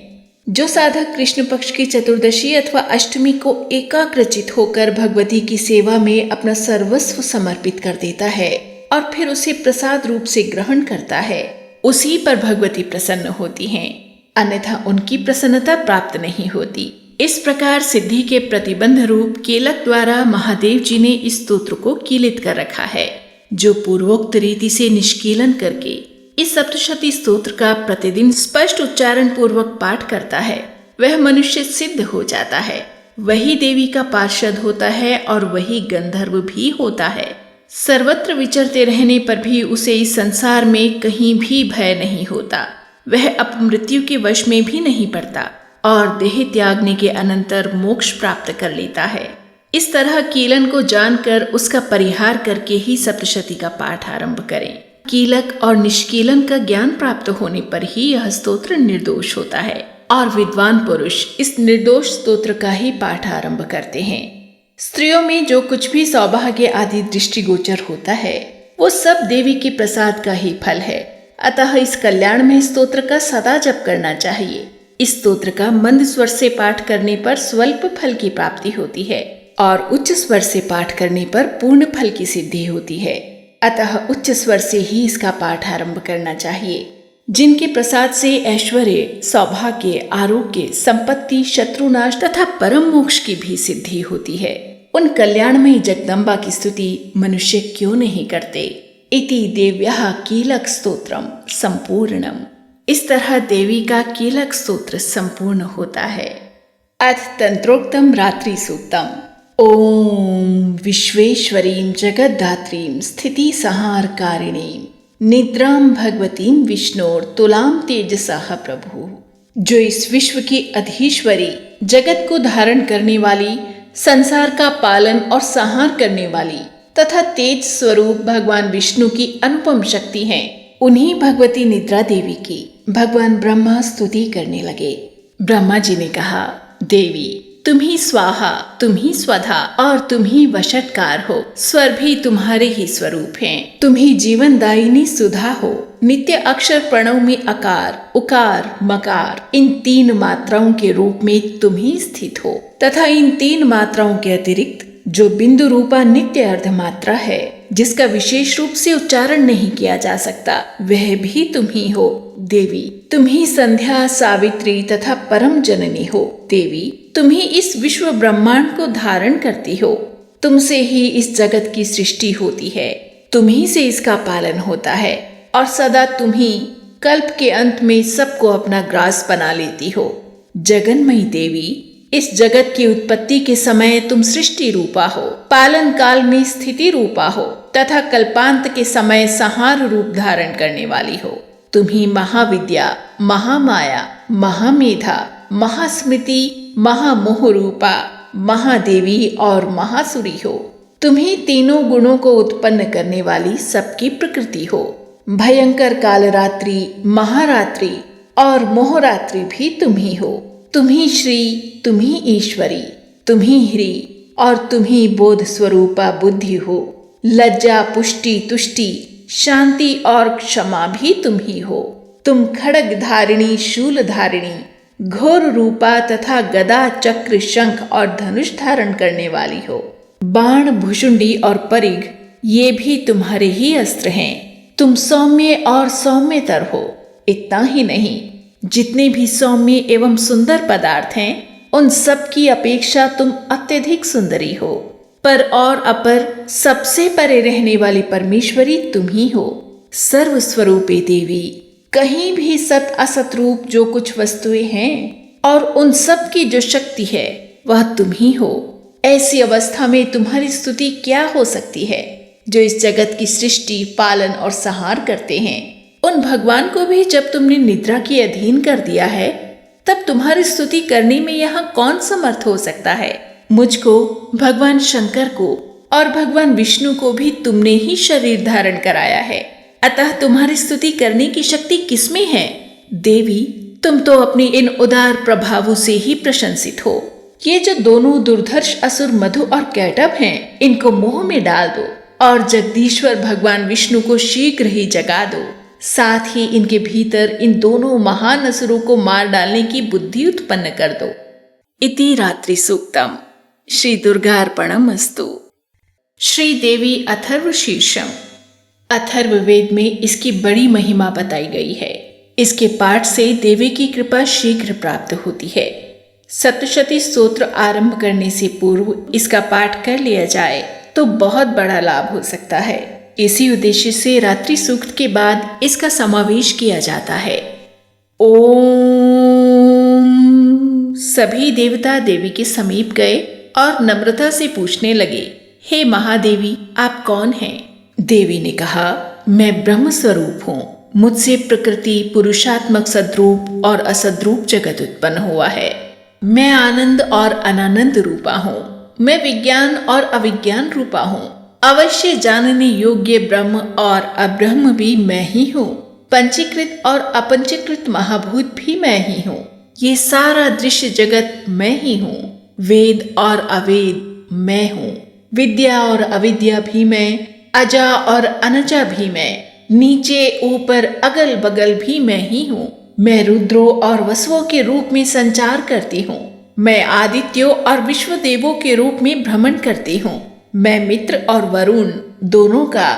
जो साधक कृष्ण पक्ष की चतुर्दशी अथवा अष्टमी को एकाग्रचित होकर भगवती की सेवा में अपना सर्वस्व समर्पित कर देता है और फिर उसे प्रसाद रूप से ग्रहण करता है, उसी पर भगवती प्रसन्न होती हैं, अन्यथा उनकी प्रसन्नता प्राप्त नहीं होती। इस प्रकार सिद्धि के प्रतिबंध रूप केलक द्वारा महादेव जी ने इस स्तोत्र को कीलित कर रखा है। जो पूर्वोक्त रीति से निष्कीलन करके इस सप्तशती स्तोत्र का प्रतिदिन स्पष्ट उच्चारण पूर्वक पाठ करता है, वह मनुष्य सिद्ध हो जाता है, वही देवी का पार्षद होता है और वही गंधर्व भी होता है। सर्वत्र विचरते रहने पर भी उसे इस संसार में कहीं भी भय नहीं होता, वह अपमृत्यु के वश में भी नहीं पड़ता और देह त्यागने के अनंतर मोक्ष प्राप्त कर लेता है। इस तरह कीलन को जानकर उसका परिहार करके ही सप्तशती का पाठ आरंभ करें। कीलक और निष्कीलन का ज्ञान प्राप्त होने पर ही यह स्तोत्र निर्दोष होता है और विद्वान पुरुष इस निर्दोष स्तोत्र का ही पाठ आरंभ करते हैं। स्त्रियों में जो कुछ भी सौभाग्य आदि दृष्टिगोचर होता है वो सब देवी के प्रसाद का ही फल है, अतः इस कल्याण में स्तोत्र का सदा जप करना चाहिए। इस स्तोत्र का मंद स्वर से पाठ करने पर स्वल्प फल की प्राप्ति होती है और उच्च स्वर से पाठ करने पर पूर्ण फल की सिद्धि होती है, अतः उच्च स्वर से ही इसका पाठ आरंभ करना चाहिए। जिनके प्रसाद से ऐश्वर्य, सौभाग्य, आरोग्य, संपत्ति, शत्रुनाश तथा परम मोक्ष की भी सिद्धि होती है, उन कल्याणमयी जगदम्बा की स्तुति मनुष्य क्यों नहीं करते। इति देव्याः कीलक स्तोत्रम संपूर्णम। इस तरह देवी का कीलक स्तोत्र संपूर्ण होता है। अथ तंत्रोक्तम रात्रि सूक्तम। ओम विश्वेश्वरीं जगद्धात्रीं स्थिति संहारकारिणीं निद्रां भगवतीं विष्णोर तुलां तेजसः प्रभु। जो इस विश्व की अधीश्वरी, जगत को धारण करने वाली, संसार का पालन और संहार करने वाली तथा तेज स्वरूप भगवान विष्णु की अनुपम शक्ति हैं, उन्हीं भगवती निद्रा देवी की भगवान ब्रह्मा स्तुति करने लगे। ब्रह्मा जी ने कहा, देवी तुम ही स्वाहा, तुम ही स्वधा और तुम ही वशटकार हो। स्वर भी तुम्हारे ही स्वरूप हैं। तुम ही जीवनदायिनी सुधा हो। नित्य अक्षर प्रणव में अकार, उकार, मकार इन तीन मात्राओं के रूप में तुम ही स्थित हो तथा इन तीन मात्राओं के अतिरिक्त जो बिंदु रूपा नित्य अर्ध मात्रा है, जिसका विशेष रूप से उच्चारण नहीं किया जा सकता, वह भी तुम ही हो। देवी तुम ही संध्या, सावित्री तथा परम जननी हो। देवी तुम ही इस विश्व ब्रह्मांड को धारण करती हो। तुमसे ही इस जगत की सृष्टि होती है, तुम ही से इसका पालन होता है और सदा तुम ही कल्प के अंत में सबको अपना ग्रास बना लेती हो। जगन्मयी देवी, इस जगत की उत्पत्ति के समय तुम सृष्टि रूपा हो, पालन काल में स्थिति रूपा हो तथा कल्पांत के समय संहार रूप धारण करने वाली हो। तुम ही महाविद्या, महामाया, महामेधा, महास्मृति, महामोह रूपा, महादेवी और महासुरी हो। तुम ही तीनों गुणों को उत्पन्न करने वाली सबकी प्रकृति हो। भयंकर कालरात्रि, महारात्रि और मोहरात्रि भी तुम ही हो। तुम ही श्री, तुम ही ईश्वरी, तुम ही ह्री और तुम ही बोध स्वरूपा बुद्धि हो। लज्जा, पुष्टि, तुष्टि, शांति और क्षमा भी तुम ही हो। तुम खड्ग धारिणी, शूल धारिणी, घोर रूपा तथा गदा, चक्र, शंख और धनुष धारण करने वाली हो। बाण, भुषुंडी और परिघ ये भी तुम्हारे ही अस्त्र हैं। तुम सौम्य और सौम्यतर हो। इतना ही नहीं, जितने भी सौम्य एवं सुंदर पदार्थ हैं उन सब की अपेक्षा तुम अत्यधिक सुंदरी हो। पर और अपर सबसे परे रहने वाली परमेश्वरी तुम ही हो। सर्वस्वरूपे देवी, कहीं भी सत असत रूप जो कुछ वस्तुएं हैं और उन सब की जो शक्ति है वह तुम ही हो। ऐसी अवस्था में तुम्हारी स्तुति क्या हो सकती है? जो इस जगत की सृष्टि, पालन और संहार करते हैं, उन भगवान को भी जब तुमने निद्रा के अधीन कर दिया है, तब तुम्हारी स्तुति करने में यहाँ कौन समर्थ हो सकता है? मुझको, भगवान शंकर को और भगवान विष्णु को भी तुमने ही शरीर धारण कराया है, अतः तुम्हारी स्तुति करने की शक्ति किसमें है? देवी, तुम तो अपने इन उदार प्रभावों से ही प्रशंसित हो। ये जो दोनों दुर्धर्ष असुर मधु और कैटभ हैं, इनको मोह में डाल दो और जगदीश्वर भगवान विष्णु को शीघ्र ही जगा दो। साथ ही इनके भीतर इन दोनों महान असुरों को मार डालने की बुद्धि उत्पन्न कर दो। इति रात्रि सूक्तम। श्री दुर्गार्पणमस्तु। श्री देवी अथर्व शीर्षम। अथर्ववेद में इसकी बड़ी महिमा बताई गई है। इसके पाठ से देवी की कृपा शीघ्र प्राप्त होती है। सप्तशती स्तोत्र आरंभ करने से पूर्व इसका पाठ कर लिया जाए तो बहुत बड़ा लाभ हो सकता है। इसी उद्देश्य से रात्रि सूक्त के बाद इसका समावेश किया जाता है। ओम। सभी देवता देवी के समीप गए और नम्रता से पूछने लगे, हे महादेवी, आप कौन हैं? देवी ने कहा, मैं ब्रह्म स्वरूप हूँ। मुझसे प्रकृति, पुरुषात्मक सद्रूप और असद्रूप जगत उत्पन्न हुआ है। मैं आनंद और अनानंद रूपा हूँ। मैं विज्ञान और अविज्ञान रूपा हूँ। अवश्य जानने योग्य ब्रह्म और अब्रह्म भी मैं ही हूँ। पंचीकृत और अपंचीकृत महाभूत भी मैं ही हूँ। ये सारा दृश्य जगत मैं ही हूँ। वेद और अवेद मैं हूँ। विद्या और अविद्या भी मैं, अजा और अनजा भी मैं, नीचे ऊपर अगल बगल भी मैं ही हूँ। मैं रुद्रों और वसुओं के रूप में संचार करती हूँ। मैं आदित्यों और विश्व देवों के रूप में भ्रमण करती हूँ। मैं मित्र और वरुण दोनों का,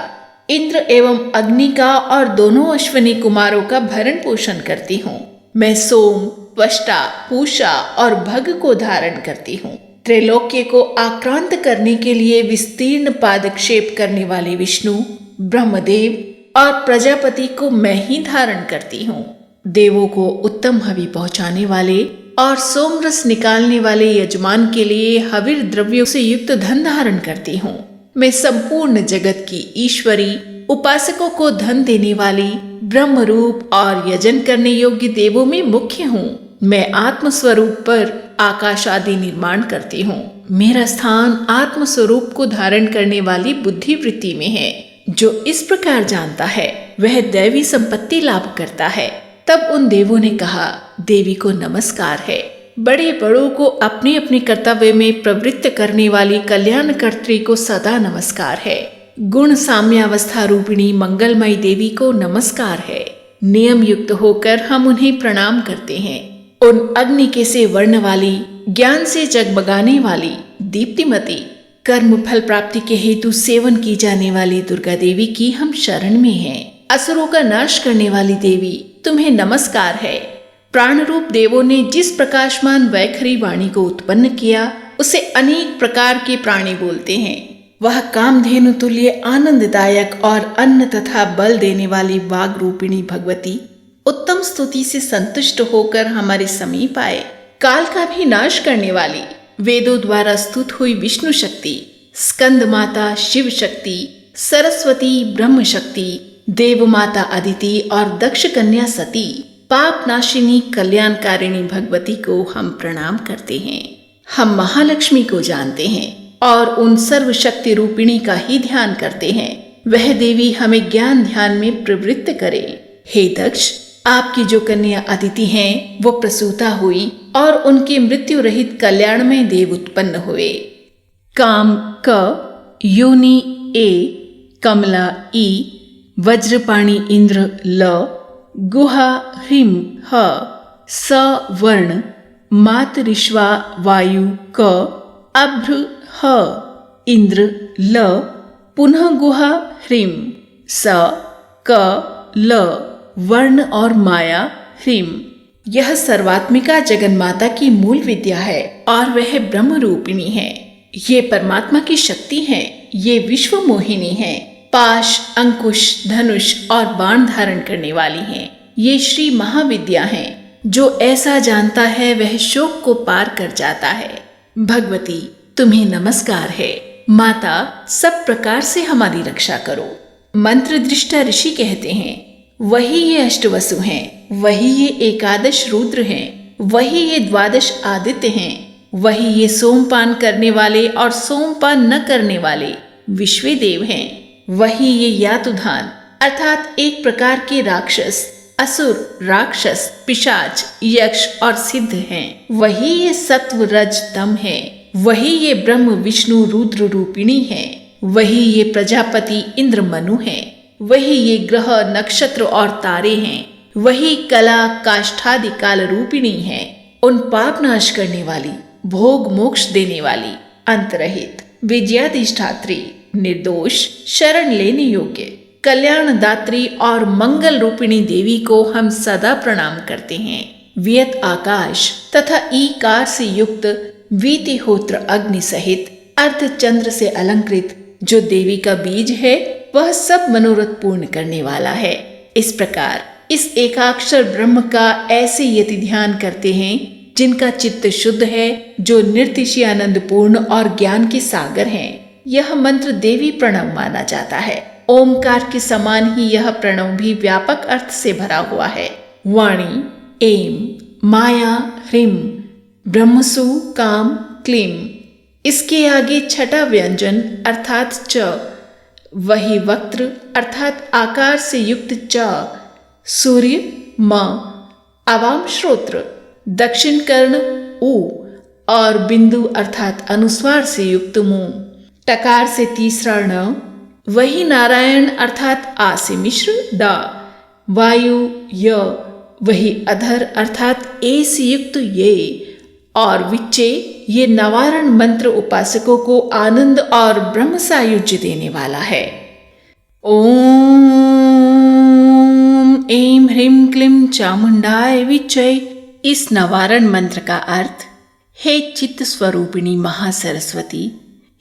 इंद्र एवं अग्नि का और दोनों अश्विनी कुमारों का भरण पोषण करती हूँ। मैं सोम, त्वष्टा, पूषा और भग को धारण करती हूँ। त्रैलोक्य को आक्रांत करने के लिए विस्तीर्ण पादक्षेप करने वाले विष्णु, ब्रह्मदेव और प्रजापति को मैं ही धारण करती हूँ। देवों को उत्तम हवि पहुँचाने वाले और सोमरस निकालने वाले यजमान के लिए हविर द्रव्यों से युक्त धन धारण करती हूँ। मैं संपूर्ण जगत की ईश्वरी, उपासकों को धन देने वाली, ब्रह्म रूप और यजन करने योग्य देवों में मुख्य हूँ। मैं आत्म स्वरूप पर आकाश आदि निर्माण करती हूँ। मेरा स्थान आत्म स्वरूप को धारण करने वाली बुद्धि वृत्ति में है। जो इस प्रकार जानता है वह दैवी संपत्ति लाभ करता है। तब उन देवों ने कहा, देवी को नमस्कार है। बड़े बड़ों को अपने अपने कर्तव्य में प्रवृत्त करने वाली कल्याणकर्त्री को सदा नमस्कार है। गुण साम्यावस्था रूपिणी मंगलमयी देवी को नमस्कार है। नियम युक्त होकर हम उन्हें प्रणाम करते हैं। उन अग्नि के से वर्ण वाली, ज्ञान से जगमगाने वाली, दीप्तिमती, कर्म फल प्राप्ति के हेतु सेवन की जाने वाली दुर्गा देवी की हम शरण में हैं। असुरों का नाश करने वाली देवी, तुम्हें नमस्कार है। प्राण रूप देवों ने जिस प्रकाशमान वैखरी वाणी को उत्पन्न किया, उसे अनेक प्रकार के प्राणी बोलते हैं। वह कामधेनु तुल्य आनंददायक और अन्न तथा बल देने वाली वाग रूपिणी भगवती उत्तम स्तुति से संतुष्ट होकर हमारे समीप आए। काल का भी नाश करने वाली, वेदों द्वारा स्तुत हुई विष्णु शक्ति, स्कंद माता शिव शक्ति, सरस्वती ब्रह्म शक्ति, देव माता अदिति और दक्ष कन्या सती, पाप नाशिनी कल्याणकारिणी भगवती को हम प्रणाम करते हैं। हम महालक्ष्मी को जानते हैं और उन सर्वशक्ति रूपिणी का ही ध्यान करते हैं। वह देवी हमें ज्ञान ध्यान में प्रवृत्त करे। हे दक्ष, आपकी जो कन्या अदिति हैं, वो प्रसूता हुई और उनके मृत्यु रहित कल्याणमय देव उत्पन्न हुए। काम क, योनि ए, कमला ई, वज्रपाणी इंद्र ल, गुहा ह्रीम ह, स वर्ण, मातरिश्वा वायु क, अभ्र ह, इंद्र ल, पुनः गुहा ह्रीम स, क ल वर्ण और माया ह्रीम। यह सर्वात्मिका जगन्माता की मूल विद्या है और वह ब्रह्म रूपिणी है। ये परमात्मा की शक्ति है। ये विश्व मोहिनी है। पाश, अंकुश, धनुष और बाण धारण करने वाली हैं। ये श्री महाविद्या हैं। जो ऐसा जानता है वह शोक को पार कर जाता है। भगवती तुम्हें नमस्कार है। माता सब प्रकार से हमारी रक्षा करो। मंत्र दृष्टा ऋषि कहते हैं वही ये अष्टवसु हैं, वही ये एकादश रुद्र हैं, वही ये द्वादश आदित्य हैं, वही ये सोमपान करने वाले और सोमपान न करने वाले विश्वे देव हैं, वही ये यातुधान अर्थात एक प्रकार के राक्षस, असुर, राक्षस, पिशाच, यक्ष और सिद्ध हैं, वही ये सत्व रज तम है, वही ये ब्रह्म विष्णु रुद्र रूपिणी है, वही ये प्रजापति इंद्र मनु है, वही ये ग्रह नक्षत्र और तारे हैं, वही कला काष्ठादि काल रूपिणी है, उन पाप नाश करने वाली, भोग मोक्ष देने वाली, अंतरहित, विजयाधिष्ठात्री, निर्दोष, शरण लेने योग्य, कल्याण दात्री और मंगल रूपिणी देवी को हम सदा प्रणाम करते हैं। वियत आकाश तथा ईकार से युक्त वीतिहोत्र अग्नि सहित अर्ध चंद्र से अलंकृत जो देवी का बीज है वह सब मनोरथ पूर्ण करने वाला है। इस प्रकार इस एकाक्षर ब्रह्म का ऐसे यति ध्यान करते हैं जिनका चित्त शुद्ध है, जो निर्तिशय आनंद पूर्ण और ज्ञान के सागर हैं। यह मंत्र देवी प्रणव माना जाता है। ओमकार के समान ही यह प्रणव भी व्यापक अर्थ से भरा हुआ है। वाणी, एम, माया, ह्रीम, ब्रह्मसु, काम, क्लीम। इसके आगे छठा व्यंजन अर्थात च, वही वक्त्र अर्थात आकार से युक्त च, सूर्य, म, अवाम श्रोत्र, दक्षिण कर्ण उ और बिंदु अर्थात अनुस्वार से युक्त मुंह। टकार से तीसरा ण, वही नारायण अर्थात आ से मिश्र ड, वायु य, वही अधर अर्थात ए से युक्त ये और विच्चे ये नवारण मंत्र उपासकों को आनंद और ब्रह्म सायुज्य देने वाला है। ओम ऐं ह्रीं क्लीं चामुंडाय विच्चे। इस नवारण मंत्र का अर्थ, हे चित्त स्वरूपिणी महासरस्वती,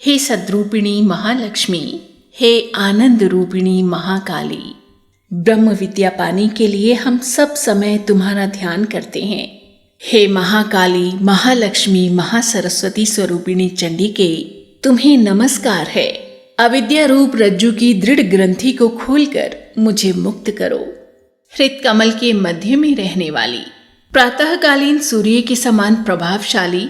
हे सद्रूपिणी महालक्ष्मी, हे आनंद रूपिणी महाकाली। ब्रह्म विद्या पाने के लिए हम सब समय तुम्हारा ध्यान करते हैं। हे महाकाली, महालक्ष्मी, महासरस्वती स्वरूपिणी चंडिके, तुम्हें नमस्कार है। अविद्या रूप रज्जु की दृढ़ ग्रंथि को खोलकर मुझे मुक्त करो। हृत कमल के मध्य में रहने वाली, प्रातःकालीन सूर्य के समान प्रभावशाली,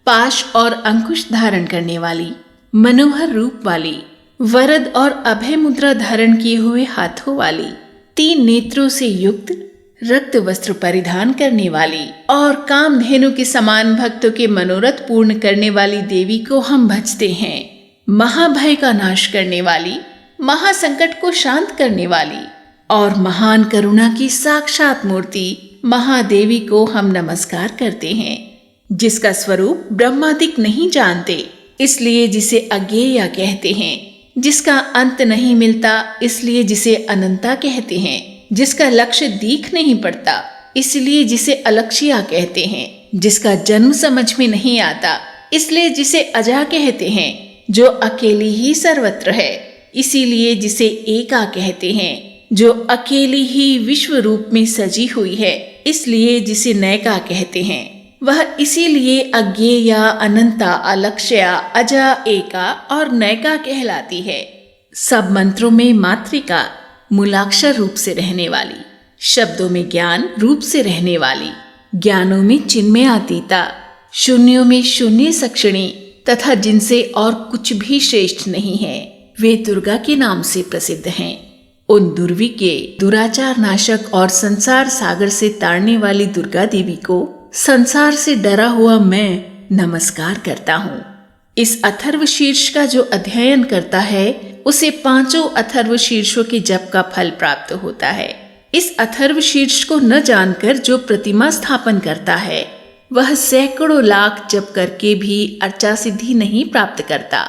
पाश और अंकुश धारण करने वाली, मनोहर रूप वाली, वरद और अभय मुद्रा धारण किए हुए हाथों वाली, 3 नेत्रों से युक्त, रक्त वस्त्र परिधान करने वाली और कामधेनु के समान भक्तों के मनोरथ पूर्ण करने वाली देवी को हम भजते हैं। महाभय का नाश करने वाली, महासंकट को शांत करने वाली और महान करुणा की साक्षात मूर्ति महादेवी को हम नमस्कार करते हैं। जिसका स्वरूप ब्रह्मादिक नहीं जानते, इसलिए जिसे अज्ञेया कहते हैं। जिसका अंत नहीं मिलता, इसलिए जिसे अनंता कहते हैं। जिसका लक्ष्य दीख नहीं पड़ता, इसलिए जिसे अलक्ष्या कहते हैं। जिसका जन्म समझ में नहीं आता, इसलिए जिसे अजा कहते हैं। जो अकेली ही सर्वत्र है, इसीलिए जिसे एका कहते हैं। जो अकेली ही विश्व रूप में सजी हुई है, इसलिए जिसे नैका कहते हैं। वह इसीलिए अज्ञेया, अनंता, अलक्ष्या, अजा, एका और नैका कहलाती है। सब मंत्रों में मातृका, मूलाक्षर रूप से रहने वाली, शब्दों में ज्ञान रूप से रहने वाली, ज्ञानों में चिन्मयातीता, शून्यों में शून्य सक्षिणी तथा जिनसे और कुछ भी श्रेष्ठ नहीं है, वे दुर्गा के नाम से प्रसिद्ध हैं। उन दुर्वी के, दुराचार नाशक और संसार सागर से ताड़ने वाली दुर्गा देवी को संसार से डरा हुआ मैं नमस्कार करता हूँ। इस अथर्व शीर्ष का जो अध्ययन करता है, उसे 5 अथर्व शीर्षों के जप का फल प्राप्त होता है। इस अथर्व शीर्ष को न जानकर जो प्रतिमा स्थापन करता है, वह सैकड़ों लाख जप करके भी अर्चा सिद्धि नहीं प्राप्त करता।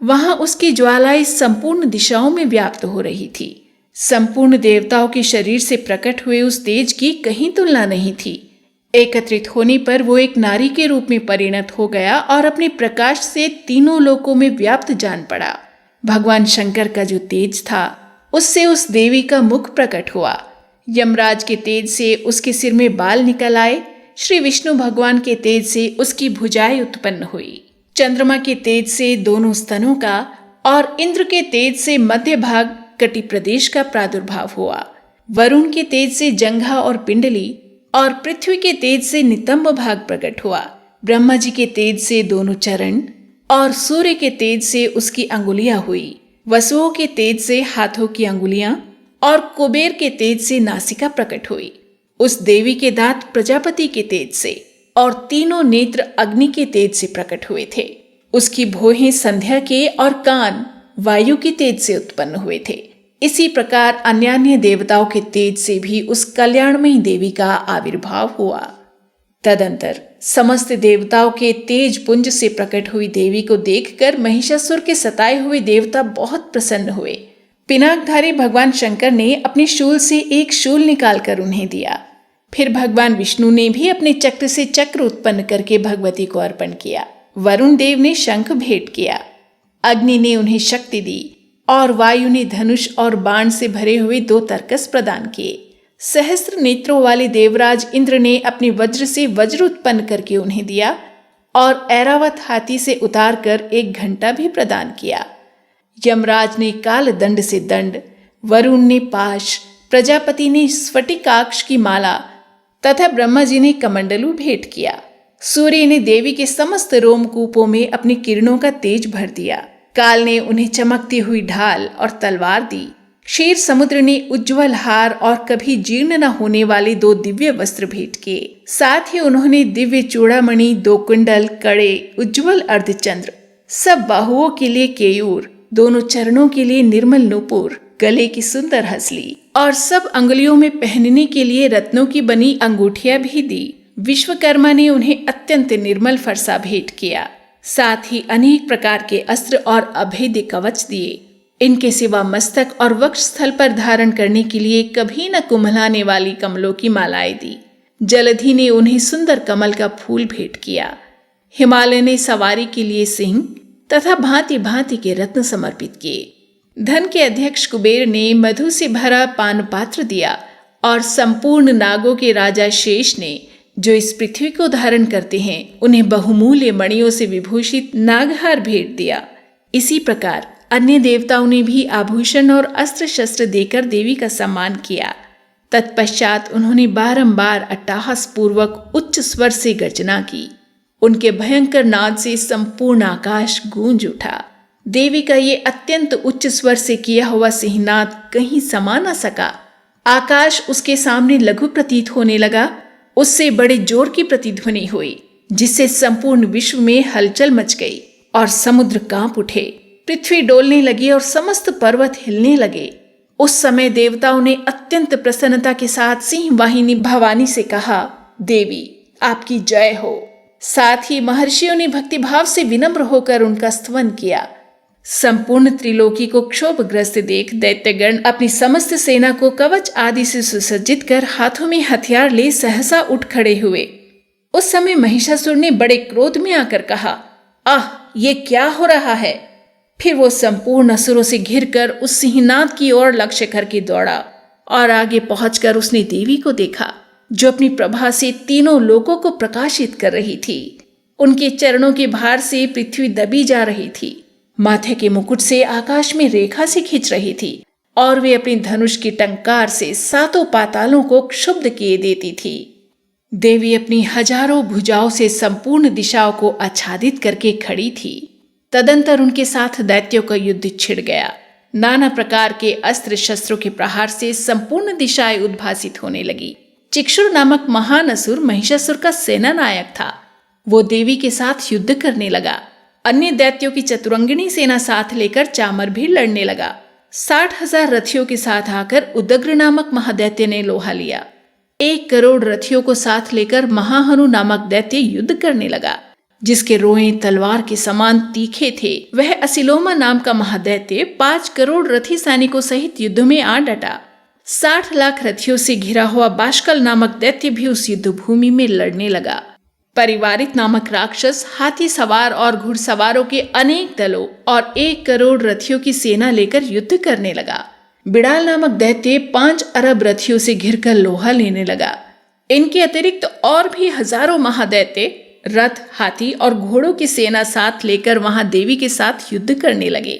वहां उसकी ज्वालाएं संपूर्ण दिशाओं में व्याप्त हो रही थी। संपूर्ण देवताओं के शरीर से प्रकट हुए उस तेज की कहीं तुलना नहीं थी। एकत्रित होने पर वो एक नारी के रूप में परिणत हो गया और अपने प्रकाश से तीनों लोकों में व्याप्त जान पड़ा। भगवान शंकर का जो तेज था उससे उस देवी का मुख प्रकट हुआ। यमराज के तेज से उसके सिर में बाल निकल आए। श्री विष्णु भगवान के तेज से उसकी भुजाएं उत्पन्न हुई। चंद्रमा के तेज से दोनों स्तनों का और इंद्र के तेज से मध्य भाग कटि प्रदेश का प्रादुर्भाव हुआ। वरुण के तेज से जंघा और पिंडली और पृथ्वी के तेज से नितंब भाग प्रकट हुआ। ब्रह्मा जी के तेज से दोनों चरण और सूर्य के तेज से उसकी अंगुलियां हुई। वसुओं के तेज से हाथों की अंगुलियां और कुबेर के तेज से नासिका प्रकट हुई। उस देवी के दांत प्रजापति के तेज से और तीनों नेत्र अग्नि के तेज से प्रकट हुए थे। उसकी भौहें संध्या के और कान वायु के तेज से उत्पन्न हुए थे। इसी प्रकार अन्य देवताओं के तेज से भी उस कल्याणमयी देवी का आविर्भाव हुआ। तदंतर समस्त देवताओं के तेज पुंज से प्रकट हुई देवी को देखकर महिषासुर के सताए हुए देवता बहुत प्रसन्न हुए। पिनाकधारी भगवान शंकर ने अपने शूल से एक शूल निकालकर उन्हें दिया। फिर भगवान विष्णु ने भी अपने चक्र से चक्र उत्पन्न करके भगवती को अर्पण किया। वरुण देव ने शंख भेंट किया। अग्नि ने उन्हें शक्ति दी और वायु ने धनुष और बाण से भरे हुए 2 तरकस प्रदान किए। सहस्त्र नेत्रों वाले देवराज इंद्र ने अपने वज्र से वज्र उत्पन्न करके उन्हें दिया और ऐरावत हाथी से उतार कर 1 घंटा भी प्रदान किया। यमराज ने काल दंड से दंड, वरुण ने पाश, प्रजापति ने स्फटिकाक्ष की माला तथा ब्रह्मा जी ने कमंडलू भेंट किया। सूर्य ने देवी के समस्त रोमकूपों में अपनी किरणों का तेज भर दिया। काल ने उन्हें चमकती हुई ढाल और तलवार दी। क्षीर समुद्र ने उज्जवल हार और कभी जीर्ण न होने वाले 2 दिव्य वस्त्र भेंट किए। साथ ही उन्होंने दिव्य चूड़ामणि, 2 कुंडल, कड़े, उज्जवल अर्धचंद्र, सब बाहुओं के लिए केयूर, दोनों चरणों के लिए निर्मल नूपुर, गले की सुंदर हसली और सब अंगुलियों में पहनने के लिए रत्नों की बनी अंगूठियां भी दी। विश्वकर्मा ने उन्हें अत्यंत निर्मल फरसा भेंट किया। साथ ही अनेक प्रकार के अस्त्र और अभेद्य कवच दिए। इनके सिवा मस्तक और वक्ष स्थल पर धारण करने के लिए कभी न कुम्हलाने वाली कमलों की मालाएं दी। जलधि ने उन्हें सुंदर कमल का फूल भेंट किया। हिमालय ने सवारी के लिए सिंह तथा भांति भांति के रत्न समर्पित किए। धन के अध्यक्ष कुबेर ने मधु से भरा पान पात्र दिया और संपूर्ण नागों के राजा शेष ने, जो इस पृथ्वी को धारण करते हैं, उन्हें बहुमूल्य मणियों से विभूषित नागहार भेंट दिया। इसी प्रकार अन्य देवताओं ने भी आभूषण और अस्त्र शस्त्र देकर देवी का सम्मान किया। तत्पश्चात उन्होंने बारंबार अट्टहास पूर्वक उच्च स्वर से गर्जना की। उनके भयंकर नाद से संपूर्ण आकाश गूंज उठा। देवी का ये अत्यंत उच्च स्वर से किया हुआ सिंहनाद कहीं समा न सका। आकाश उसके सामने लघु प्रतीत होने लगा। उससे बड़े जोर की प्रतिध्वनि हुई, जिससे संपूर्ण विश्व में हलचल मच गई और समुद्र कांप उठे। पृथ्वी डोलने लगी और समस्त पर्वत हिलने लगे। उस समय देवताओं ने अत्यंत प्रसन्नता के साथ सिंह वाहिनी भवानी से कहा, देवी आपकी जय हो। साथ ही महर्षियों ने भक्तिभाव से विनम्र होकर उनका स्तवन किया। संपूर्ण त्रिलोकी को क्षोभग्रस्त देख दैत्यगण अपनी समस्त सेना को कवच आदि से सुसज्जित कर हाथों में हथियार ले सहसा उठ खड़े हुए। उस समय महिषासुर ने बड़े क्रोध में आकर कहा, आह, ये क्या हो रहा है? फिर वो संपूर्ण असुरों से घिरकर उस सिंहनाद की ओर लक्ष्य करके दौड़ा और आगे पहुंचकर उसने देवी को देखा, जो अपनी प्रभा से तीनों लोकों को प्रकाशित कर रही थी। उनके चरणों के भार से पृथ्वी दबी जा रही थी। माथे के मुकुट से आकाश में रेखा से खींच रही थी और वे अपनी धनुष की टंकार से 7 पातालों को क्षुब्ध किए देती थी। देवी अपनी हजारों भुजाओं से संपूर्ण दिशाओं को आच्छादित करके खड़ी थी। तदंतर उनके साथ दैत्यों का युद्ध छिड़ गया। नाना प्रकार के अस्त्र शस्त्रों के प्रहार से संपूर्ण दिशाएं उद्भासित होने लगी। चिक्षुर नामक महान असुर महिषासुर का सेना नायक था। वो देवी के साथ युद्ध करने लगा। अन्य दैत्यों की चतुरंगिणी सेना साथ लेकर चामर भी लड़ने लगा। 60,000 रथियों के साथ आकर उदग्र नामक महादैत्य ने लोहा लिया। 1 करोड़ रथियों को साथ लेकर महाहनु नामक दैत्य युद्ध करने लगा। जिसके रोए तलवार के समान तीखे थे, वह असिलोमा नाम का महादैत्य 5 करोड़ रथी सैनिकों सहित युद्ध में आ डटा। 60 लाख रथियों से घिरा हुआ बाशकल नामक दैत्य भी उस युद्ध भूमि में लड़ने लगा। परिवारित नामक राक्षस हाथी सवार और घुड़सवारों के अनेक दलों और 1 करोड़ रथियों की सेना लेकर युद्ध करने लगा। बिड़ाल नामक दैत्य 5 अरब रथियों से घिरकर लोहा लेने लगा। इनके अतिरिक्त और भी हजारों महादैत्य रथ, हाथी और घोड़ों की सेना साथ लेकर वहां देवी के साथ युद्ध करने लगे।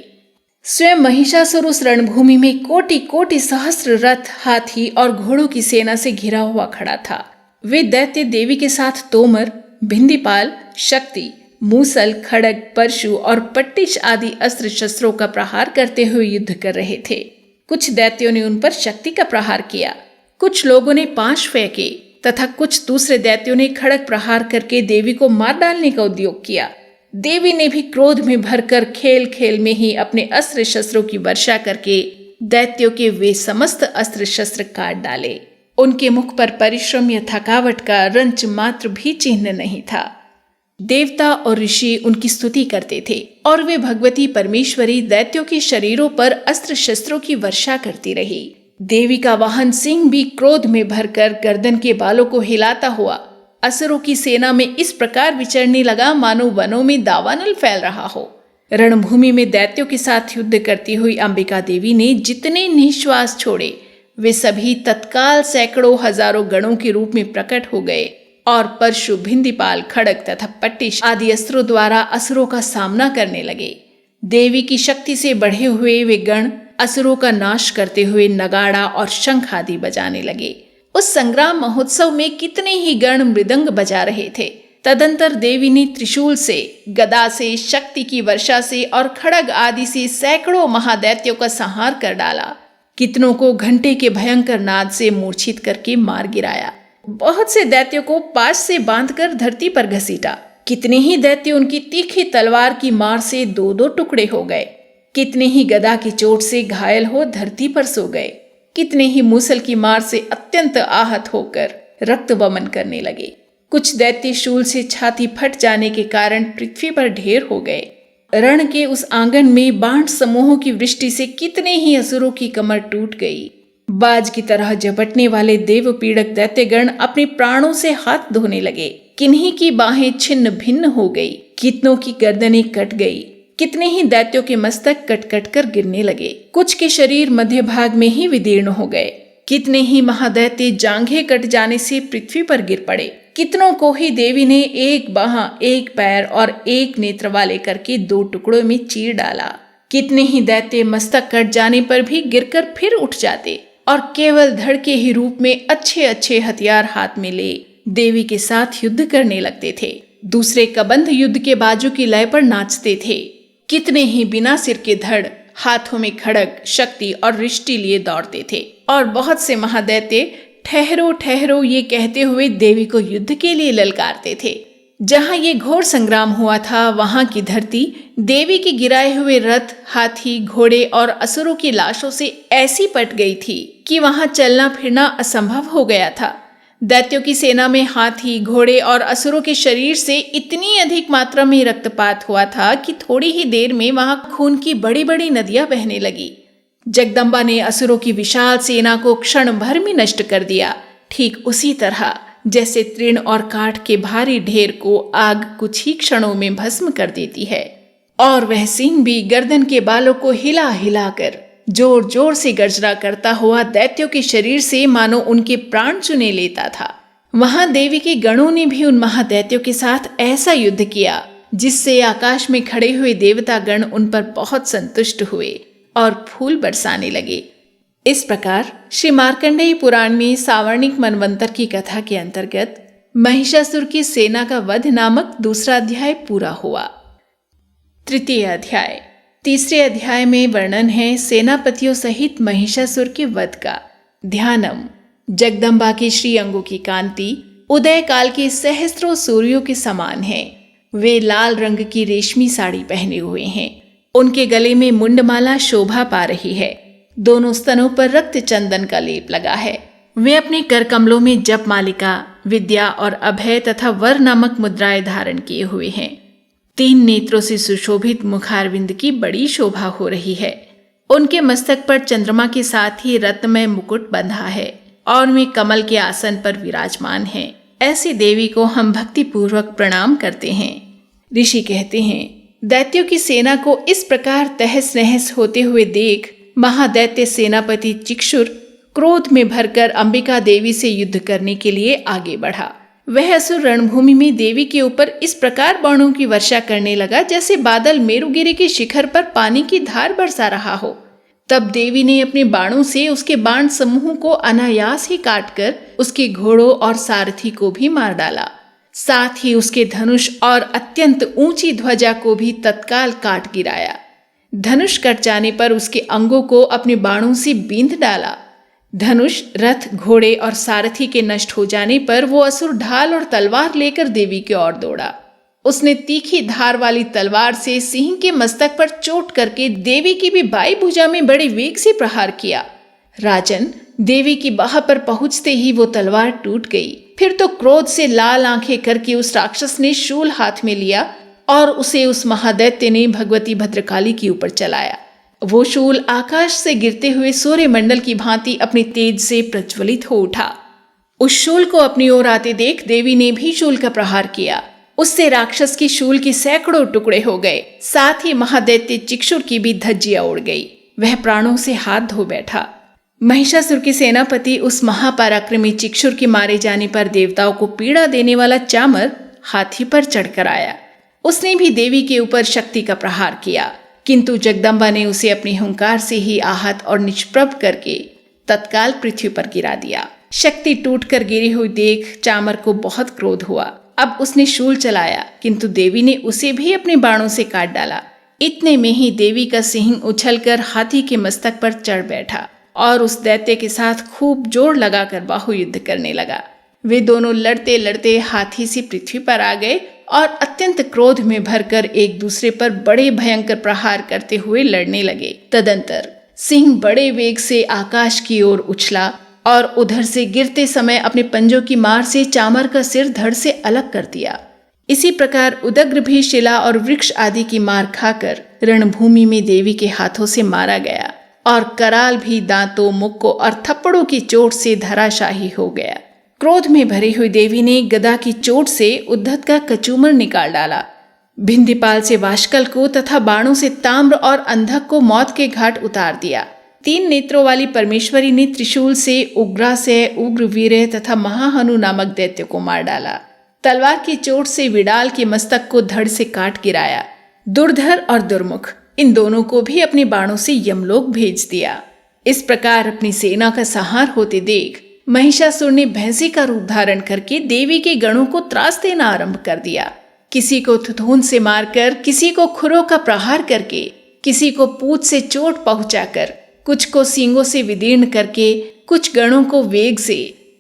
स्वयं महिषासुर उस रणभूमि में कोटि कोटि सहस्त्र रथ, हाथी और घोड़ों की सेना से घिरा हुआ खड़ा था। वे दैत्य देवी के साथ तोमर, भिंदीपाल, शक्ति, मूसल, खड़ग, परशु और पट्टिश आदि अस्त्र शस्त्रों का प्रहार करते हुए युद्ध कर रहे थे। कुछ दैत्यों ने उन पर शक्ति का प्रहार किया, कुछ लोगों ने पाश फेंके तथा कुछ दूसरे दैत्यों ने खड़ग प्रहार करके देवी को मार डालने का उद्योग किया। देवी ने भी क्रोध में भरकर खेल खेल में ही अपने अस्त्र शस्त्रों की वर्षा करके दैत्यों के वे समस्त अस्त्र शस्त्र काट डाले। उनके मुख पर परिश्रम या थकावट का रंच मात्र भी चिन्ह नहीं था। देवता और ऋषि उनकी स्तुति करते थे और वे भगवती परमेश्वरी दैत्यों के शरीरों पर अस्त्र शस्त्रों की वर्षा करती रही। देवी का वाहन सिंह भी क्रोध में भरकर गर्दन के बालों को हिलाता हुआ असुरों की सेना में इस प्रकार विचरने लगा मानो वनों में दावानल फैल रहा हो। रणभूमि में दैत्यों के साथ युद्ध करती हुई अंबिका देवी ने जितने निश्वास छोड़े वे सभी तत्काल सैकड़ों हजारों गणों के रूप में प्रकट हो गए और परशु, भिंदीपाल, खड़ग तथा पट्टिश आदि अस्त्रों द्वारा असुरों का सामना करने लगे। देवी की शक्ति से बढ़े हुए वे गण असुरों का नाश करते हुए नगाड़ा और शंख आदि बजाने लगे। उस संग्राम महोत्सव में कितने ही गण मृदंग बजा रहे थे। तदंतर देवी ने त्रिशूल से, गदा से, शक्ति की वर्षा से और खड़ग आदि से सैकड़ों महादैत्यों का संहार कर डाला। कितनों को घंटे के भयंकर नाद से मूर्छित करके मार गिराया। बहुत से दैत्यों को पाश से बांधकर धरती पर घसीटा। कितने ही दैत्य उनकी तीखी तलवार की मार से 2-2 टुकड़े हो गए। कितने ही गदा की चोट से घायल हो धरती पर सो गए। कितने ही मूसल की मार से अत्यंत आहत होकर रक्त वमन करने लगे। कुछ दैत्य शूल से छाती फट जाने के कारण पृथ्वी पर ढेर हो गए। रण के उस आंगन में बाण समूहों की वृष्टि से कितने ही असुरों की कमर टूट गई। बाज की तरह झपटने वाले देव पीड़क दैत्यगण अपने प्राणों से हाथ धोने लगे। किन्हीं की बाहें छिन्न भिन्न हो गई, कितनों की गर्दनें कट गई। कितने ही दैत्यों के मस्तक कट कट कर गिरने लगे। कुछ के शरीर मध्य भाग में ही विदीर्ण हो गए। कितने ही महादैत्य जांघें कट जाने से पृथ्वी पर गिर पड़े। कितनों को ही देवी ने एक बाह, एक पैर और एक नेत्र वाले करके 2 टुकड़ों में चीर डाला। कितने ही दैत्य मस्तक कट जाने पर भी गिरकर फिर उठ जाते और केवल धड़ के ही रूप में अच्छे अच्छे हथियार हाथ में ले देवी के साथ युद्ध करने लगते थे। दूसरे कबंध युद्ध के बाजू की लय पर नाचते थे। कितने ही बिना सिर के धड़, हाथों में खड़ग, शक्ति और रिष्टि लिए दौड़ते थे और बहुत से महादैत्य ठहरो ठहरो ये कहते हुए देवी को युद्ध के लिए ललकारते थे। जहां ये घोर संग्राम हुआ था वहां की धरती देवी के गिराए हुए रथ, हाथी, घोड़े और असुरों की लाशों से ऐसी पट गई थी कि वहां चलना फिरना असंभव हो गया था। दैत्यों की सेना में हाथी, घोड़े और असुरों के शरीर से इतनी अधिक मात्रा में रक्तपात हुआ था कि थोड़ी ही देर में वहां खून की बड़ी बड़ी नदियां बहने लगी। जगदम्बा ने असुरों की विशाल सेना को क्षण भर में नष्ट कर दिया, ठीक उसी तरह जैसे तृण और काठ के भारी ढेर को आग कुछ ही क्षणों में भस्म कर देती है। और वह सिंह भी गर्दन के बालों को हिला हिलाकर जोर जोर से गर्जना करता हुआ दैत्यों के शरीर से मानो उनके प्राण चुने लेता था। वहां देवी के गणों ने भी उन महादैत्यों के साथ ऐसा युद्ध किया जिससे आकाश में खड़े हुए देवता गण उन पर बहुत संतुष्ट हुए और फूल बरसाने लगे। इस प्रकार श्री मार्कंडेय पुराण में सावर्णिक मनवंतर की कथा के अंतर्गत महिषासुर की सेना का वध नामक दूसरा अध्याय पूरा हुआ। तृतीय अध्याय। तीसरे अध्याय में वर्णन है सेनापतियों सहित महिषासुर के वध का। ध्यानम। जगदम्बा के श्री अंगों की कांति उदय काल के सहस्त्रों सूर्यों के समान है। वे लाल रंग की रेशमी साड़ी पहने हुए हैं। उनके गले में मुंडमाला शोभा पा रही है। दोनों स्तनों पर रक्त चंदन का लेप लगा है। वे अपने कर कमलों में जप मालिका, विद्या और अभय तथा वर नामक मुद्राएं धारण किए हुए हैं। 3 नेत्रों से सुशोभित मुखारविंद की बड़ी शोभा हो रही है। उनके मस्तक पर चंद्रमा के साथ ही रत्नमय मुकुट बंधा है और वे कमल के आसन पर विराजमान हैं। ऐसी देवी को हम भक्ति पूर्वक प्रणाम करते हैं। ऋषि कहते हैं, दैत्यों की सेना को इस प्रकार तहस नहस होते हुए देख महादैत्य सेनापति चिक्षुर क्रोध में भरकर अंबिका देवी से युद्ध करने के लिए आगे बढ़ा। वह असुर रणभूमि में देवी के ऊपर इस प्रकार बाणों की वर्षा करने लगा जैसे बादल मेरुगिरी के शिखर पर पानी की धार बरसा रहा हो। तब देवी ने अपने बाणों से उसके बाण समूह को अनायास ही काटकर उसके घोड़ों और सारथी को भी मार डाला। साथ ही उसके धनुष और अत्यंत ऊंची ध्वजा को भी तत्काल काट गिराया। धनुष कट जाने पर उसके अंगों को अपने बाणों से बींध डाला। धनुष, रथ, घोड़े और सारथी के नष्ट हो जाने पर वो असुर ढाल और तलवार लेकर देवी की ओर दौड़ा। उसने तीखी धार वाली तलवार से सिंह के मस्तक पर चोट करके देवी की भी बाई भुजा में बड़े वेग से प्रहार किया। राजन, देवी की बाह पर पहुंचते ही वो तलवार टूट गई। फिर तो क्रोध से लाल आंखें करके उस राक्षस ने शूल हाथ में लिया और उसे उस महादैत्य ने भगवती भद्रकाली के ऊपर चलाया। वो शूल आकाश से गिरते हुए सूर्य मंडल की भांति अपने तेज से प्रज्वलित हो उठा। उस शूल को अपनी ओर आते देख देवी ने भी शूल का प्रहार किया। उससे राक्षस की शूल के सैकड़ों टुकड़े हो गए। साथ ही महादैत्य चिक्षुर की भी धज्जियां उड़ गई। वह प्राणों से हाथ धो बैठा। महिषासुर के सेनापति उस महापराक्रमी चिक्षुर के मारे जाने पर देवताओं को पीड़ा देने वाला चामर हाथी पर चढ़कर आया। उसने भी देवी के ऊपर शक्ति का प्रहार किया, किंतु जगदम्बा ने उसे अपने हुंकार से ही आहत और निष्प्रभ करके तत्काल पृथ्वी पर गिरा दिया। शक्ति टूटकर गिरी हुई देख चामर को बहुत क्रोध हुआ। अब उसने शूल चलाया, किंतु देवी ने उसे भी अपने बाणों से काट डाला। इतने में ही देवी का सिंह उछलकर हाथी के मस्तक पर चढ़ बैठा और उस दैत्य के साथ खूब जोर लगाकर बाहुयुद्ध करने लगा। वे दोनों लड़ते लड़ते हाथी से पृथ्वी पर आ गए और अत्यंत क्रोध में भरकर एक दूसरे पर बड़े भयंकर प्रहार करते हुए लड़ने लगे। तदंतर सिंह बड़े वेग से आकाश की ओर उछला और उधर से गिरते समय अपने पंजों की मार से चामर का सिर धड़ से अलग कर दिया। इसी प्रकार उदग्र भी शिला और वृक्ष आदि की मार खाकर रणभूमि में देवी के हाथों से मारा गया और कराल भी दांतों, मुक्कों और थप्पड़ों की चोट से धराशाही हो गया। क्रोध में भरी हुई देवी ने गदा की चोट से उद्धत का कचूमर निकाल डाला। भिंदीपाल से वाशकल को तथा बाणों से ताम्र और अंधक को मौत के घाट उतार दिया। 3 नेत्रों वाली परमेश्वरी ने त्रिशूल से उग्रासय, उग्रवीर्य तथा महाहनु नामक दैत्य को मार डाला। तलवार की चोट से विडाल के मस्तक को धड़ से काट गिराया। दुर्धर और दुर्मुख इन दोनों को भी अपने बाणों से यमलोक भेज दिया। इस प्रकार अपनी सेना का संहार होते देख महिषासुर ने भैंसे का रूप धारण करके देवी के गणों को त्रास देना आरंभ कर दिया। किसी को थुथुन से मारकर, किसी को खुरों का प्रहार करके, किसी को पूंछ से चोट पहुंचाकर, कुछ को सींगों से विदीर्ण करके, कुछ गणों को वेग से,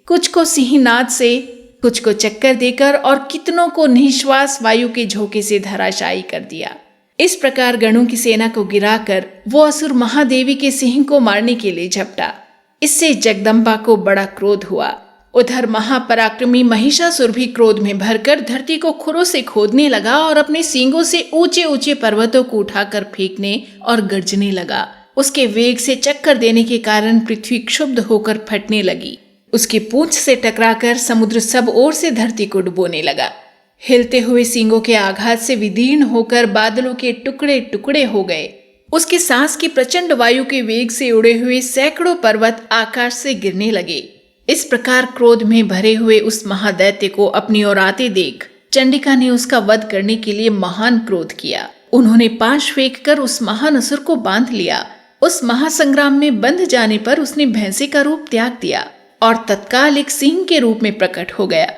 कुछ को सिंहनाद से, कुछ को चक्कर देकर और कितनों को निश्वास वायु के झोंके से धराशायी कर दिया। इस प्रकार गणों की सेना को गिराकर वो असुर महादेवी के सिंह को मारने के लिए झपटा। इससे जगदम्बा को बड़ा क्रोध हुआ। उधर महापराक्रमी महिषासुर भी क्रोध में भरकर धरती को खुरों से खोदने लगा और अपने सींगों से ऊंचे ऊंचे पर्वतों को उठाकर फेंकने और गर्जने लगा। उसके वेग से चक्कर देने के कारण पृथ्वी क्षुब्ध होकर फटने लगी। उसकी पूंछ से टकराकर समुद्र सब ओर से धरती को डुबोने लगा। हिलते हुए सींगों के आघात से विदीर्ण होकर बादलों के टुकड़े टुकड़े हो गए। उसके सांस की प्रचंड वायु के वेग से उड़े हुए सैकड़ों पर्वत आकाश से गिरने लगे। इस प्रकार क्रोध में भरे हुए उस महादैत्य को अपनी ओर आते देख चंडिका ने उसका वध करने के लिए महान क्रोध किया। उन्होंने पाश फेंक कर उस महान असुर को बांध लिया। उस महासंग्राम में बंध जाने पर उसने भैंसे का रूप त्याग दिया और तत्काल एक सिंह के रूप में प्रकट हो गया।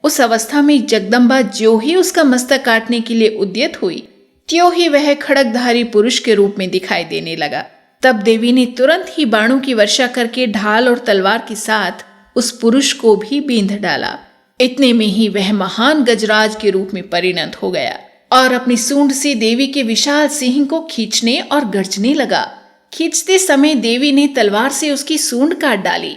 उस अवस्था में जगदम्बा ज्यों ही उसका मस्तक काटने के लिए उद्यत हुई, त्यों ही वह खड़गधारी पुरुष के रूप में दिखाई देने लगा। तब देवी ने तुरंत ही बाणों की वर्षा करके ढाल और तलवार के साथ उस पुरुष को भी बींध डाला। इतने में ही वह महान गजराज के रूप में परिणत हो गया और अपनी सूंड से देवी के विशाल सिंह को खींचने और गर्जने लगा। खींचते समय देवी ने तलवार से उसकी सूंड काट डाली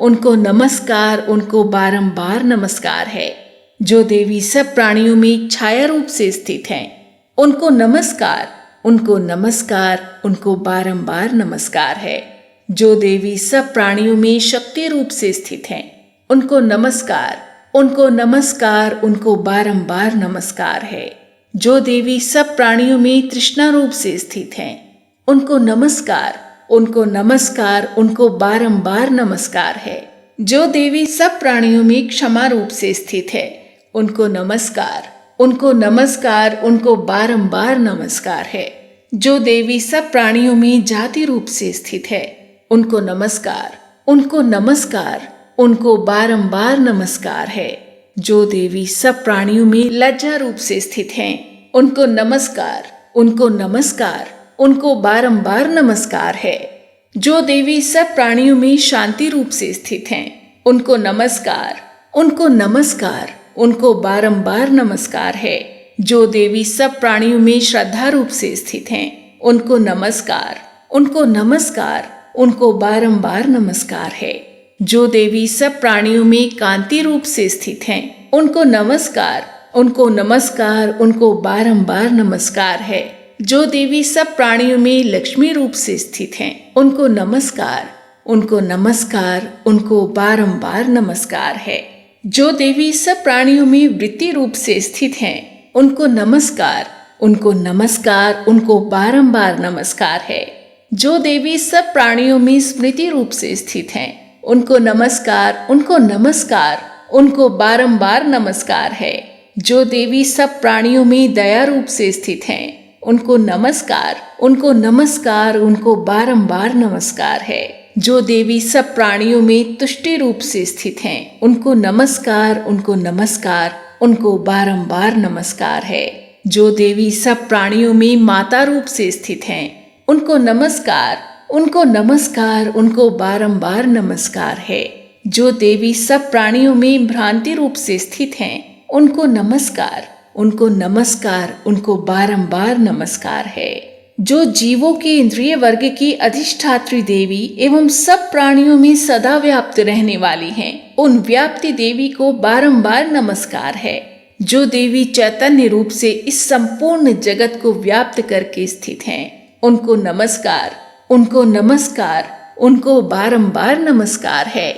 उनको नमस्कार, उनको बारंबार नमस्कार है। जो देवी सब प्राणियों में छाया रूप से स्थित हैं, उनको नमस्कार, उनको नमस्कार, उनको बारंबार नमस्कार है। जो देवी सब प्राणियों में शक्ति रूप से स्थित हैं, उनको नमस्कार, उनको नमस्कार, उनको बारंबार नमस्कार है। जो देवी सब प्राणियों में तृष्णा रूप से स्थित हैं, उनको नमस्कार, उनको नमस्कार, उनको बारंबार नमस्कार है। जो देवी सब प्राणियों में क्षमा रूप से स्थित है, उनको नमस्कार, उनको नमस्कार, उनको बारंबार नमस्कार है। जो देवी सब प्राणियों में जाति रूप से स्थित है, उनको नमस्कार, उनको नमस्कार, उनको बारंबार नमस्कार है। जो देवी सब प्राणियों में लज्जा रूप से स्थित हैं, उनको नमस्कार, उनको नमस्कार, उनको बारंबार नमस्कार है। जो देवी सब प्राणियों में शांति रूप से स्थित हैं, उनको नमस्कार, उनको नमस्कार, उनको बारंबार नमस्कार है। जो देवी सब प्राणियों में श्रद्धा रूप से स्थित हैं, उनको नमस्कार, उनको नमस्कार, उनको बारंबार नमस्कार है। जो देवी सब प्राणियों में कांति रूप से स्थित हैं, उनको नमस्कार, उनको नमस्कार, उनको बारंबार नमस्कार है। जो देवी सब प्राणियों में लक्ष्मी रूप से स्थित हैं, उनको नमस्कार, उनको नमस्कार, उनको बारंबार नमस्कार है। जो देवी सब प्राणियों में वृत्ति रूप से स्थित हैं, उनको नमस्कार, उनको नमस्कार, उनको बारंबार नमस्कार है। जो देवी सब प्राणियों में स्मृति रूप से स्थित हैं, उनको नमस्कार, उनको नमस्कार, उनको बारंबार नमस्कार है। जो देवी सब प्राणियों में दया रूप से स्थित हैं, उनको नमस्कार, उनको नमस्कार, उनको बारंबार नमस्कार है। जो देवी सब प्राणियों में तुष्टि रूप से स्थित हैं, उनको नमस्कार, उनको नमस्कार, उनको बारंबार नमस्कार है। जो देवी सब प्राणियों में माता रूप से स्थित हैं, उनको नमस्कार, उनको नमस्कार, उनको बारंबार नमस्कार है। जो देवी सब प्राणियों में भ्रांति रूप से स्थित हैं, उनको नमस्कार, उनको नमस्कार, उनको बारंबार नमस्कार है। जो जीवों के इंद्रिय वर्ग की अधिष्ठात्री देवी एवं सब प्राणियों में सदा व्याप्त रहने वाली हैं, उन व्याप्ति देवी को बारंबार नमस्कार है। जो देवी चैतन्य रूप से इस संपूर्ण जगत को व्याप्त करके स्थित हैं, उनको नमस्कार, उनको नमस्कार, उनको बारंबार नमस्कार है।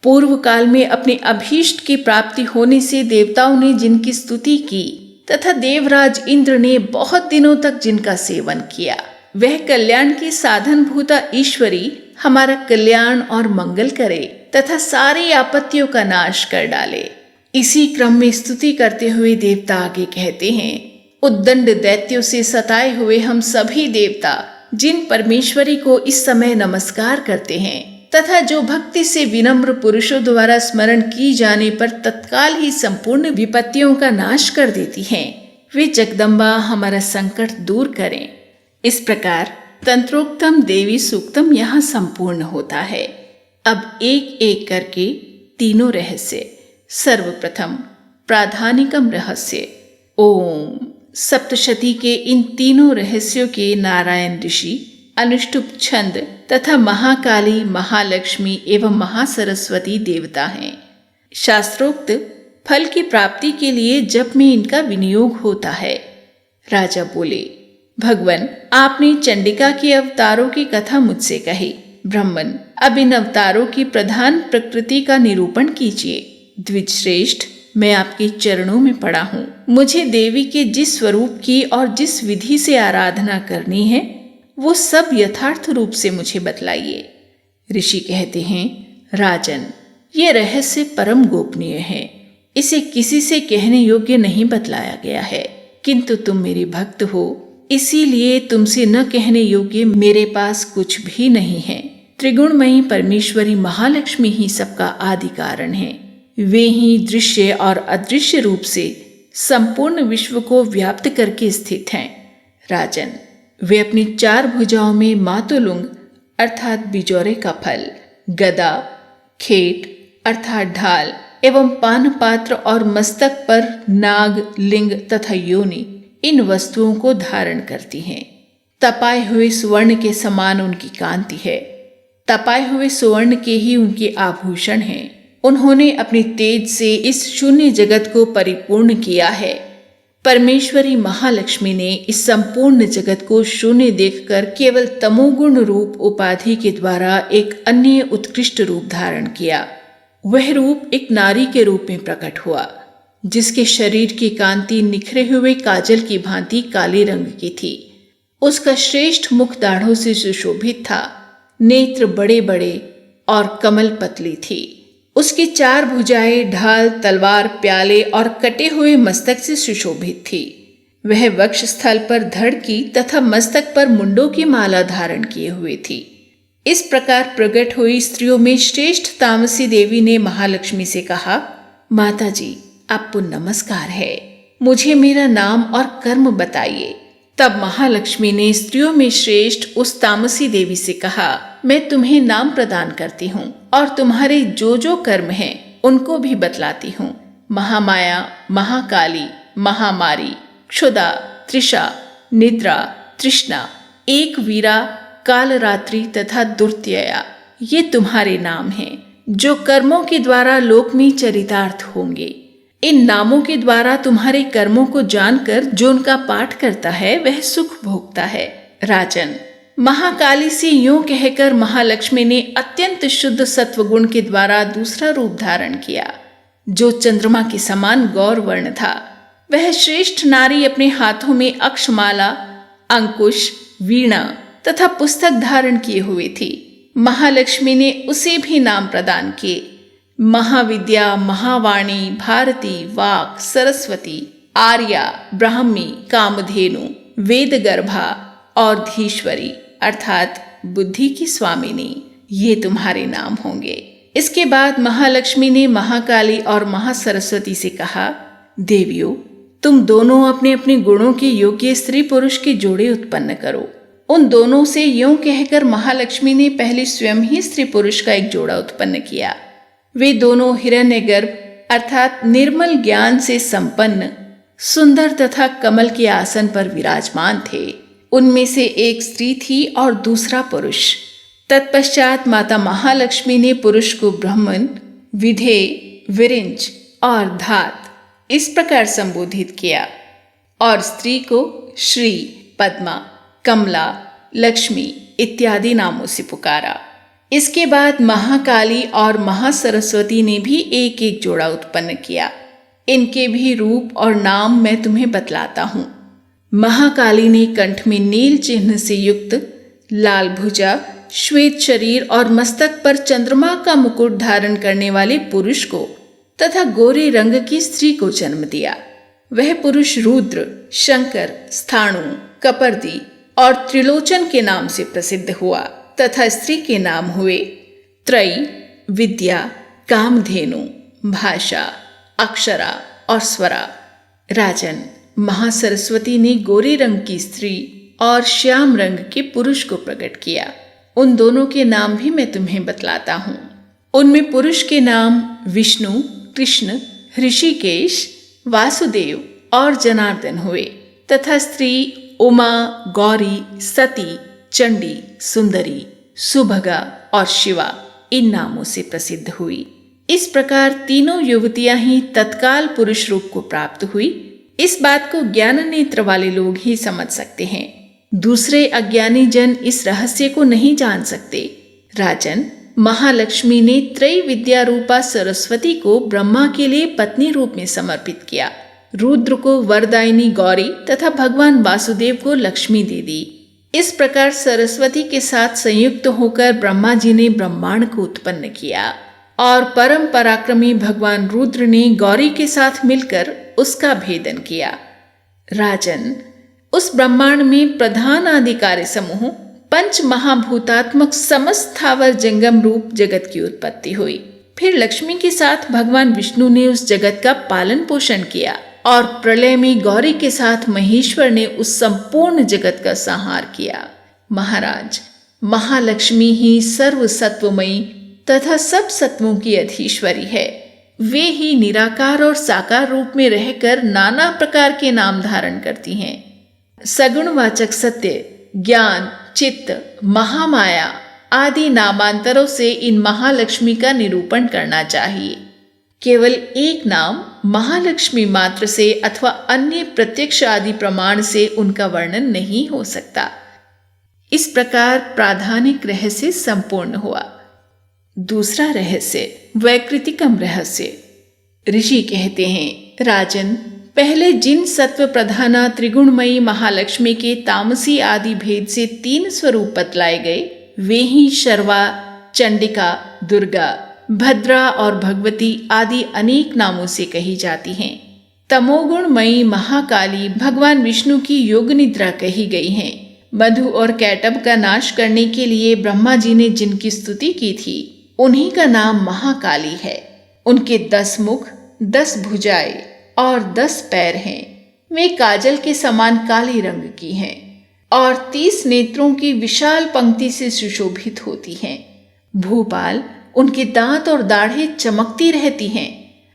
पूर्व काल में अपने अभीष्ट की प्राप्ति होने से देवताओं ने जिनकी स्तुति की तथा देवराज इंद्र ने बहुत दिनों तक जिनका सेवन किया, वह कल्याण की साधन भूता ईश्वरी हमारा कल्याण और मंगल करे तथा सारी आपत्तियों का नाश कर डाले। इसी क्रम में स्तुति करते हुए देवता आगे कहते हैं, उद्दंड दैत्यों से सताए हुए हम सभी देवता जिन परमेश्वरी को इस समय नमस्कार करते हैं तथा जो भक्ति से विनम्र पुरुषों द्वारा स्मरण की जाने पर तत्काल ही संपूर्ण विपत्तियों का नाश कर देती हैं, वे जगदम्बा हमारा संकट दूर करें। इस प्रकार तंत्रोक्तम देवी सूक्तम यहाँ संपूर्ण होता है। अब एक एक करके तीनों रहस्य। सर्वप्रथम प्राधानिकम रहस्य। ओम। सप्तशती के इन तीनों रहस्यों के नारायण ऋषि, अनुष्टुप छंद तथा महाकाली, महालक्ष्मी एवं महासरस्वती देवता हैं। शास्त्रोक्त फल की प्राप्ति के लिए जप में इनका विनियोग होता है। राजा बोले, भगवन आपने चंडिका के अवतारों की कथा मुझसे कही। ब्राह्मण, अब इन अवतारों की प्रधान प्रकृति का निरूपण कीजिए। द्विज श्रेष्ठ, मैं आपके चरणों में पड़ा हूँ। मुझे देवी के जिस स्वरूप की और जिस विधि से आराधना करनी है वो सब यथार्थ रूप से मुझे बतलाइए। ऋषि कहते हैं, राजन, ये रहस्य परम गोपनीय है, इसे किसी से कहने योग्य नहीं बतलाया गया है, किंतु तुम मेरे भक्त हो, इसीलिए तुमसे न कहने योग्य मेरे पास कुछ भी नहीं है। त्रिगुणमयी परमेश्वरी महालक्ष्मी ही सबका आदि कारण है। वे ही दृश्य और अदृश्य रूप से संपूर्ण विश्व को व्याप्त करके स्थित हैं। राजन, वे अपनी 4 भुजाओं में मातुलुंग अर्थात बिजौरे का फल, गदा, खेट अर्थात ढाल एवं पान पात्र और मस्तक पर नाग, लिंग तथा योनि इन वस्तुओं को धारण करती हैं। तपाए हुए स्वर्ण के समान उनकी कांति है। तपाए हुए स्वर्ण के ही उनके आभूषण हैं। उन्होंने अपने तेज से इस शून्य जगत को परिपूर्ण किया है। परमेश्वरी महालक्ष्मी ने इस संपूर्ण जगत को शून्य देखकर केवल तमोगुण रूप उपाधि के द्वारा एक अन्य उत्कृष्ट रूप धारण किया। वह रूप एक नारी के रूप में प्रकट हुआ, जिसके शरीर की कांति निखरे हुए काजल की भांति काले रंग की थी। उसका श्रेष्ठ मुख दाढ़ों से सुशोभित था। नेत्र बड़े बड़े और कमल पतली थी। उसकी 4 भुजाएं ढाल, तलवार, प्याले और कटे हुए मस्तक से सुशोभित थी। वह वक्ष स्थल पर धड़ की तथा मस्तक पर मुंडों की माला धारण किए हुए थी। इस प्रकार प्रकट हुई स्त्रियों में श्रेष्ठ तामसी देवी ने महालक्ष्मी से कहा, माता जी, आपको नमस्कार है। मुझे मेरा नाम और कर्म बताइए। तब महालक्ष्मी ने स्त्रियों में श्रेष्ठ उस तामसी देवी से कहा, मैं तुम्हें नाम प्रदान करती हूँ और तुम्हारे जो जो कर्म हैं उनको भी बतलाती हूँ। महामाया, महाकाली, महामारी, क्षुधा, त्रिषा, निद्रा, तृष्णा, एक वीरा, कालरात्रि तथा दुर्त्यया, ये तुम्हारे नाम हैं, जो कर्मों के द्वारा लोक में चरितार्थ होंगे। इन नामों के द्वारा तुम्हारे कर्मों को जानकर जो उनका पाठ करता है वह सुख भोगता है। राजन, महाकाली से यूं कहकर महालक्ष्मी ने अत्यंत शुद्ध सत्वगुण के द्वारा दूसरा रूप धारण किया, जो चंद्रमा के समान गौर वर्ण था। वह श्रेष्ठ नारी अपने हाथों में अक्षमाला, अंकुश, वीणा तथा पुस्तक धारण किए हुए थी। महालक्ष्मी ने उसे भी नाम प्रदान किए। महाविद्या, महावाणी, भारती, वाक, सरस्वती, आर्या, ब्राह्मी, कामधेनु, वेदगर्भा और धीश्वरी अर्थात बुद्धि की स्वामिनी, ये तुम्हारे नाम होंगे। इसके बाद महालक्ष्मी ने महाकाली और महासरस्वती से कहा, देवियों, तुम दोनों अपने अपने गुणों के योग्य स्त्री पुरुष के जोड़े उत्पन्न करो। उन दोनों से यूं कहकर महालक्ष्मी ने पहले स्वयं ही स्त्री पुरुष का एक जोड़ा उत्पन्न किया। वे दोनों हिरण्यगर्भ अर्थात निर्मल ज्ञान से संपन्न, सुंदर तथा कमल के आसन पर विराजमान थे। उनमें से एक स्त्री थी और दूसरा पुरुष। तत्पश्चात माता महालक्ष्मी ने पुरुष को ब्रह्मन, विधेय, विरिंच और धात इस प्रकार संबोधित किया और स्त्री को श्री, पद्मा, कमला, लक्ष्मी इत्यादि नामों से पुकारा। इसके बाद महाकाली और महासरस्वती ने भी एक एक जोड़ा उत्पन्न किया। इनके भी रूप और नाम मैं तुम्हें बतलाता हूँ। महाकाली ने कंठ में नील चिन्ह से युक्त लाल भुजा, श्वेत शरीर और मस्तक पर चंद्रमा का मुकुट धारण करने वाले पुरुष को तथा गोरे रंग की स्त्री को जन्म दिया। वह पुरुष रुद्र, शंकर, स्थाणु, कपर्दी और त्रिलोचन के नाम से प्रसिद्ध हुआ तथा स्त्री के नाम हुए त्रयी, विद्या, कामधेनु, भाषा, अक्षरा और स्वरा। राजन, महासरस्वती ने गोरे रंग की स्त्री और श्याम रंग के पुरुष को प्रकट किया। उन दोनों के नाम भी मैं तुम्हें बतलाता हूँ। उनमें पुरुष के नाम विष्णु, कृष्ण, ऋषिकेश, वासुदेव और जनार्दन हुए तथा स्त्री उमा, गौरी, सती, चंडी, सुंदरी, सुभगा और शिवा इन नामों से प्रसिद्ध हुई। इस प्रकार तीनों युवतियां ही तत्काल पुरुष रूप को प्राप्त हुई। इस बात को ज्ञान नेत्र वाले लोग ही समझ सकते हैं। दूसरे अज्ञानी जन इस रहस्य को नहीं जान सकते। राजन, महालक्ष्मी ने त्रय विद्या रूपा सरस्वती को ब्रह्मा के लिए पत्नी रूप में समर्पित किया, रुद्र को वरदायिनी गौरी तथा भगवान वासुदेव को लक्ष्मी दे दी। इस प्रकार सरस्वती के साथ संयुक्त होकर ब्रह्मा जी ने ब्रह्मांड को उत्पन्न किया और परम पराक्रमी भगवान रुद्र ने गौरी के साथ मिलकर उसका भेदन किया। राजन, उस ब्रह्मांड में प्रधान आदि कार्य समूह पंच महाभूतात्मक समस्त स्थावर जंगम रूप जगत की उत्पत्ति हुई। फिर लक्ष्मी के साथ भगवान विष्णु ने उस जगत का पालन पोषण किया और प्रलय में गौरी के साथ महेश्वर ने उस संपूर्ण जगत का संहार किया। महाराज, महालक्ष्मी ही सर्व सत्वमयी तथा सब सत्वों की अधीश्वरी है। वे ही निराकार और साकार रूप में रहकर नाना प्रकार के नाम धारण करती हैं। सगुणवाचक सत्य, ज्ञान, चित्त, महामाया, आदि नामांतरों से इन महालक्ष्मी का निरूपण करना चाहिए। केवल एक नाम महालक्ष्मी मात्र से अथवा अन्य प्रत्यक्ष आदि प्रमाण से उनका वर्णन नहीं हो सकता। इस प्रकार प्राधानिक रहस्य संपूर्ण हुआ। दूसरा रहस्य वैकृतिकम रहस्य। ऋषि कहते हैं, राजन, पहले जिन सत्व प्रधाना त्रिगुणमयी महालक्ष्मी के तामसी आदि भेद से 3 स्वरूप बतलाए गए, वे ही शर्वा, चंडिका, दुर्गा, भद्रा और भगवती आदि अनेक नामों से कही जाती हैं। तमोगुणमयी महाकाली भगवान विष्णु की योग निद्रा कही गई हैं। मधु और कैटब का नाश करने के लिए ब्रह्मा जी ने जिनकी स्तुति की थी, उन्हीं का नाम महाकाली है। उनके 10 मुख, 10 भुजाएं और 10 पैर हैं। वे काजल के समान काले रंग की हैं और 30 नेत्रों की विशाल पंक्ति से सुशोभित होती हैं। भूपाल, उनके दांत और दाढ़ें चमकती रहती हैं।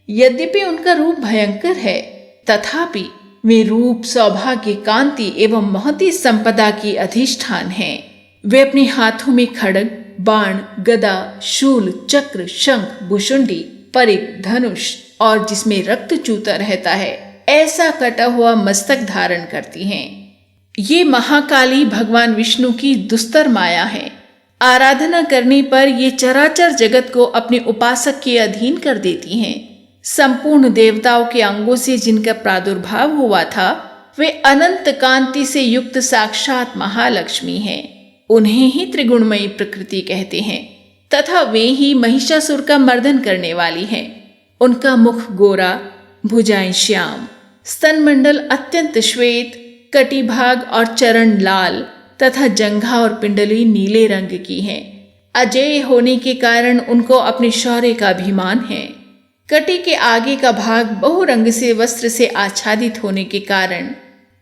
यद्यपि उनका रूप भयंकर है, तथापि वे रूप, सौभाग्य, कांति एवं महती संपदा की अधिष्ठान हैं। वे अपने हाथों में खड्ग, बाण, गदा, शूल, चक्र, शंख, भुशुंडी, परिघ, धनुष और जिसमें रक्त चूता रहता है ऐसा कटा हुआ मस्तक धारण करती हैं। ये महाकाली भगवान विष्णु की दुस्तर माया है। आराधना करने पर ये चराचर जगत को अपने उपासक के अधीन कर देती हैं। संपूर्ण देवताओं के अंगों से जिनका प्रादुर्भाव हुआ था, वे अनंत कांति से युक्त साक्षात महालक्ष्मी हैं। उन्हें ही त्रिगुणमयी प्रकृति कहते हैं तथा वे ही महिषासुर का मर्दन करने वाली हैं। उनका मुख गोरा, भुजाएं श्याम, स्तनमंडल अत्यंत श्वेत, कटिभाग और चरण लाल तथा जंघा और पिंडली नीले रंग की हैं। अजेय होने के कारण उनको अपने शौर्य का अभिमान है। कटी के आगे का भाग बहुरंग से वस्त्र से आच्छादित होने के कारण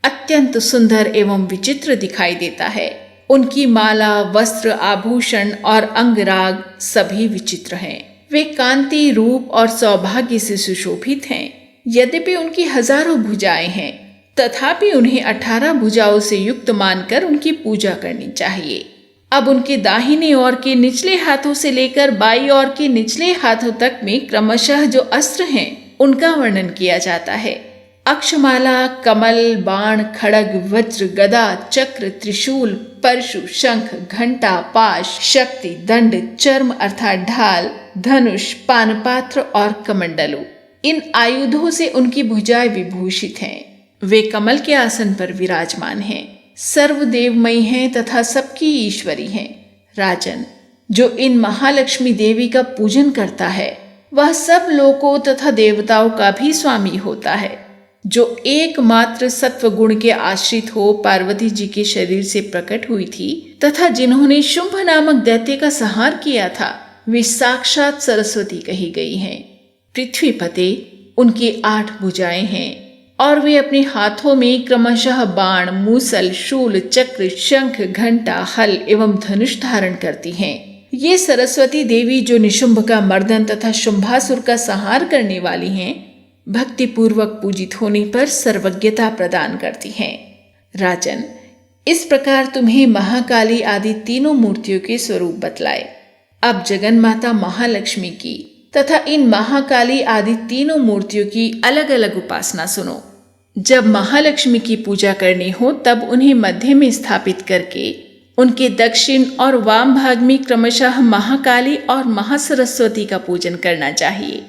अत्यंत सुंदर एवं विचित्र दिखाई देता है। उनकी माला, वस्त्र, आभूषण और अंगराग सभी विचित्र हैं। वे कांति, रूप और सौभाग्य से सुशोभित हैं। यद्यपि उनकी हजारों भुजाएं हैं, तथापि उन्हें 18 भुजाओं से युक्त मानकर उनकी पूजा करनी चाहिए। अब उनके दाहिने ओर के निचले हाथों से लेकर बाईं ओर के निचले हाथों तक में क्रमशः जो अस्त्र हैं, उनका वर्णन किया जाता है। अक्षमाला, कमल, बाण, खड्ग, वज्र, गदा, चक्र, त्रिशूल, परशु, शंख, घंटा, पाश, शक्ति, दंड, चर्म अर्थात ढाल, धनुष, पानपात्र और कमंडलू, इन आयुधों से उनकी भुजाएं विभूषित हैं। वे कमल के आसन पर विराजमान हैं, सर्वदेवमयी हैं तथा सबकी ईश्वरी हैं। राजन, जो इन महालक्ष्मी देवी का पूजन करता है, वह सब लोकों तथा देवताओं का भी स्वामी होता है। जो एकमात्र सत्व गुण के आश्रित हो पार्वती जी के शरीर से प्रकट हुई थी तथा जिन्होंने शुंभ नामक दैत्य का संहार किया था, वे साक्षात सरस्वती कही गई हैं। पृथ्वीपते, उनकी 8 भुजाएं हैं और वे अपने हाथों में क्रमशः बाण, मूसल, शूल, चक्र, शंख, घंटा, हल एवं धनुष धारण करती हैं। ये सरस्वती देवी जो निशुंभ का मर्दन तथा शुंभासुर का संहार करने वाली हैं, भक्ति पूर्वक पूजित होने पर सर्वज्ञता प्रदान करती हैं। राजन, इस प्रकार तुम्हें महाकाली आदि तीनों मूर्तियों के स्वरूप बतलाए। अब जगन्माता महालक्ष्मी की तथा इन महाकाली आदि तीनों मूर्तियों की अलग अलग उपासना सुनो। जब महालक्ष्मी की पूजा करनी हो तब उन्हें मध्य में स्थापित करके उनके दक्षिण और वाम भाग में क्रमशः महाकाली और महासरस्वती का पूजन करना चाहिए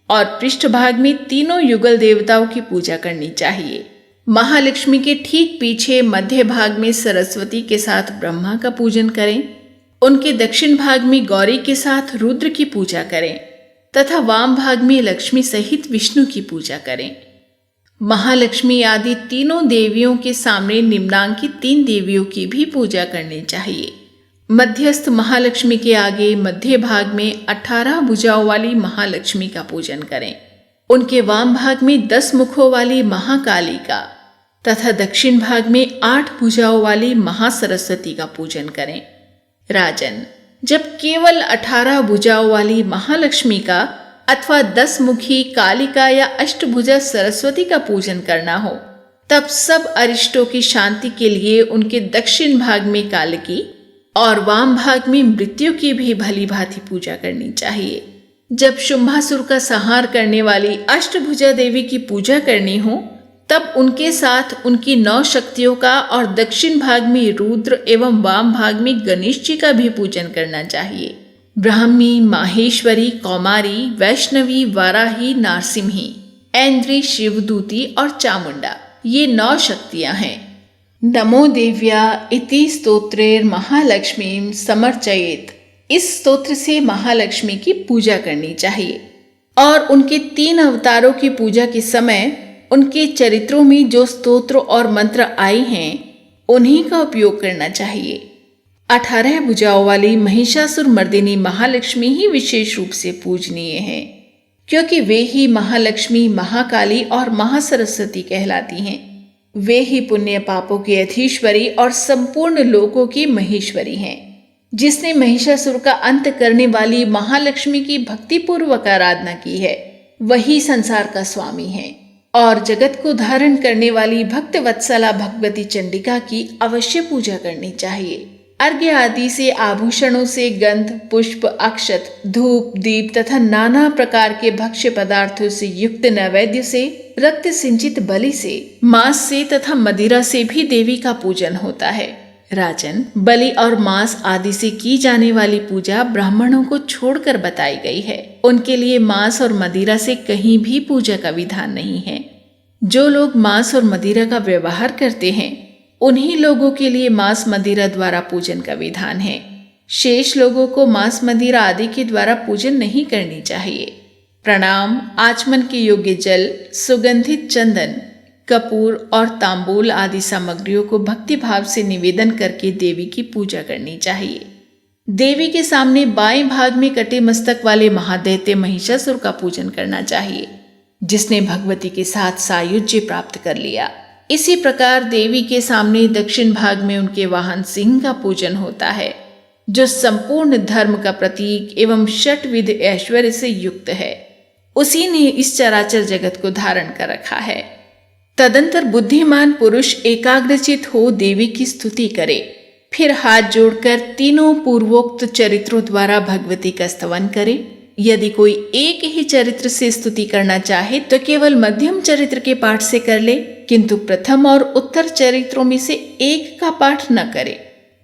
और पृष्ठभाग में तीनों युगल देवताओं की पूजा करनी चाहिए। महालक्ष्मी के ठीक पीछे मध्य भाग में सरस्वती के साथ ब्रह्मा का पूजन करें, उनके दक्षिण भाग में गौरी के साथ रुद्र की पूजा करें तथा वाम भाग में लक्ष्मी सहित विष्णु की पूजा करें। महालक्ष्मी आदि तीनों देवियों के सामने निम्नांकित 3 देवियों की भी पूजा करनी चाहिए। मध्यस्थ महालक्ष्मी के आगे मध्य भाग में 18 भुजाओं वाली महालक्ष्मी का पूजन करें। उनके वाम भाग में 10 मुखों वाली महाकाली का तथा दक्षिण भाग में 8 भुजाओं वाली महासरस्वती का पूजन करें। राजन, जब केवल 18 भुजाओं वाली महालक्ष्मी का अथवा 10 मुखी कालिका या अष्टभुजा सरस्वती का पूजन करना हो, तब सब अरिष्टों की शांति के लिए उनके दक्षिण भाग में कालिकी, और वाम भाग में मृत्यु की भी भली भांति पूजा करनी चाहिए। जब शुंभासुर का संहार करने वाली अष्टभुजा देवी की पूजा करनी हो तब उनके साथ उनकी 9 शक्तियों का और दक्षिण भाग में रुद्र एवं वाम भाग में गणेश जी का भी पूजन करना चाहिए। ब्राह्मी, माहेश्वरी, कौमारी, वैष्णवी, वाराही, नारसिम्ही, ऐन्द्री, शिवदूती और चामुंडा ये 9 शक्तियां हैं। नमो देव्या इति स्तोत्रेर महालक्ष्मीं समर्चयेत, इस स्तोत्र से महालक्ष्मी की पूजा करनी चाहिए और उनके 3 अवतारों की पूजा के समय उनके चरित्रों में जो स्तोत्र और मंत्र आए हैं उन्हीं का उपयोग करना चाहिए। 18 भुजाओं वाली महिषासुर मर्दिनी महालक्ष्मी ही विशेष रूप से पूजनीय है, क्योंकि वे ही महालक्ष्मी, महाकाली और महासरस्वती कहलाती हैं। वे ही पुण्य पापों की अधीश्वरी और संपूर्ण लोकों की महेश्वरी हैं। जिसने महिषासुर का अंत करने वाली महालक्ष्मी की भक्तिपूर्वक आराधना की है वही संसार का स्वामी है और जगत को धारण करने वाली भक्त वत्सला भगवती चंडिका की अवश्य पूजा करनी चाहिए। अर्घ्य आदि से, आभूषणों से, गंध, पुष्प, अक्षत, धूप, दीप तथा नाना प्रकार के भक्ष्य पदार्थों से युक्त नैवेद्य से, रक्त सिंचित बलि से, मांस से तथा मदिरा से भी देवी का पूजन होता है। राजन, बलि और मांस आदि से की जाने वाली पूजा ब्राह्मणों को छोड़कर बताई गई है। उनके लिए मांस और मदिरा से कहीं भी पूजा का विधान नहीं है। जो लोग मांस और मदिरा का व्यवहार करते हैं उन्हीं लोगों के लिए मांस मदिरा द्वारा पूजन का विधान है। शेष लोगों को मांस मदिरा आदि के द्वारा पूजन नहीं करनी चाहिए। प्रणाम। आचमन के योग्य जल, सुगंधित चंदन, कपूर और तांबूल आदि सामग्रियों को भक्ति भाव से निवेदन करके देवी की पूजा करनी चाहिए। देवी के सामने बाएं भाग में कटे मस्तक वाले महादैत्य महिषासुर का पूजन करना चाहिए, जिसने भगवती के साथ सायुज्य प्राप्त कर लिया। इसी प्रकार देवी के सामने दक्षिण भाग में उनके वाहन सिंह का पूजन होता है, जो संपूर्ण धर्म का प्रतीक एवं षटविध ऐश्वर्य से युक्त है। उसी ने इस चराचर जगत को धारण कर रखा है। तदंतर बुद्धिमान पुरुष एकाग्रचित हो देवी की स्तुति करे, फिर हाथ जोड़कर तीनों पूर्वोक्त चरित्रों द्वारा भगवती का स्तवन करे। यदि कोई एक ही चरित्र से स्तुति करना चाहे तो केवल मध्यम चरित्र के पाठ से कर ले, किंतु प्रथम और उत्तर चरित्रों में से एक का पाठ न करे।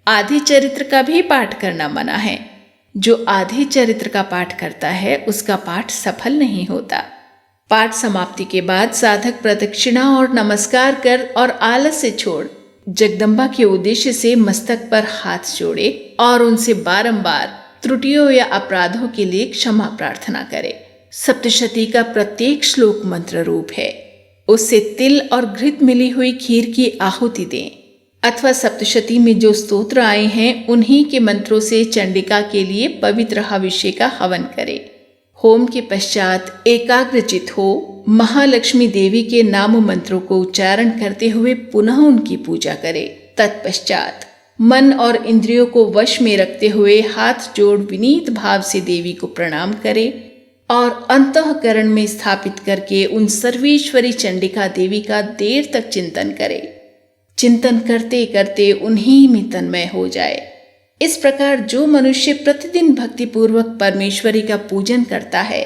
आधे चरित्र का भी पाठ करना मना है। जो आधे चरित्र का पाठ करता है उसका पाठ सफल नहीं होता। पाठ समाप्ति के बाद साधक प्रदक्षिणा और नमस्कार कर और आलस्य छोड़ जगदम्बा के उद्देश्य से मस्तक पर हाथ जोड़े और उनसे बारंबार त्रुटियों या अपराधों के लिए क्षमा प्रार्थना करे। सप्तशती का प्रत्येक श्लोक मंत्र रूप है। उससे तिल और घृत मिली हुई खीर की आहुति दें, अथवा सप्तशती में जो स्तोत्र आए हैं उन्हीं के मंत्रों से चंडिका के लिए पवित्र हविष्य का हवन करे। होम के पश्चात एकाग्रचित हो महालक्ष्मी देवी के नाम मंत्रों को उच्चारण करते हुए पुनः उनकी पूजा करे। तत्पश्चात मन और इंद्रियों को वश में रखते हुए हाथ जोड़ विनीत भाव से देवी को प्रणाम करे और अंतःकरण में स्थापित करके उन सर्वेश्वरी चंडिका देवी का देर तक चिंतन करे। चिंतन करते करते उन्हीं में तन्मय हो जाए। इस प्रकार जो मनुष्य प्रतिदिन भक्तिपूर्वक परमेश्वरी का पूजन करता है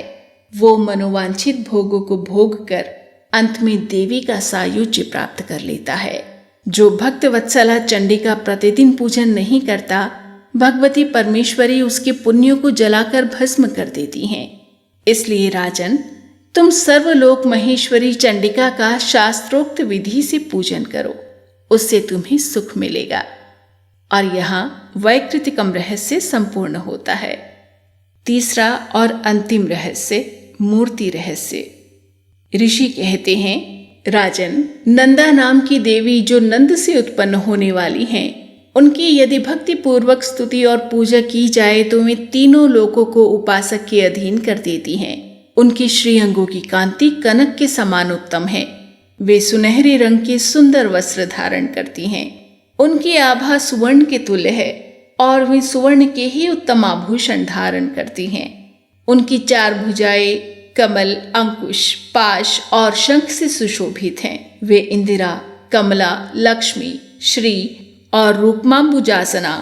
वो मनोवांछित भोगों को भोग कर अंत में देवी का सायुज्य प्राप्त कर लेता है। जो भक्त वत्सला चंडिका प्रतिदिन पूजन नहीं करता, भगवती परमेश्वरी उसके पुण्यों को जलाकर भस्म कर देती हैं। इसलिए राजन, तुम सर्वलोक महेश्वरी चंडिका का शास्त्रोक्त विधि से पूजन करो, उससे तुम्हें सुख मिलेगा। और यहाँ वैकृतिकम रहस्य संपूर्ण होता है। तीसरा और अंतिम रहस्य मूर्ति रहस्य। ऋषि कहते हैं, राजन, नंदा नाम की देवी जो नंद से उत्पन्न होने वाली हैं, उनकी यदि भक्ति पूर्वक स्तुति और पूजा की जाए तो वे तीनों लोकों को उपासक के अधीन कर देती हैं। उनकी श्रीअंगों की कांति कनक के समान उत्तम है। वे सुनहरे रंग के सुंदर वस्त्र धारण करती हैं। उनकी आभा सुवर्ण के तुल्य है और वे सुवर्ण के ही उत्तम आभूषण धारण करती हैं। उनकी 4 भुजाएं कमल, अंकुश, पाश और शंख से सुशोभित हैं। वे इंदिरा, कमला, लक्ष्मी, श्री और रूपमांबुजासना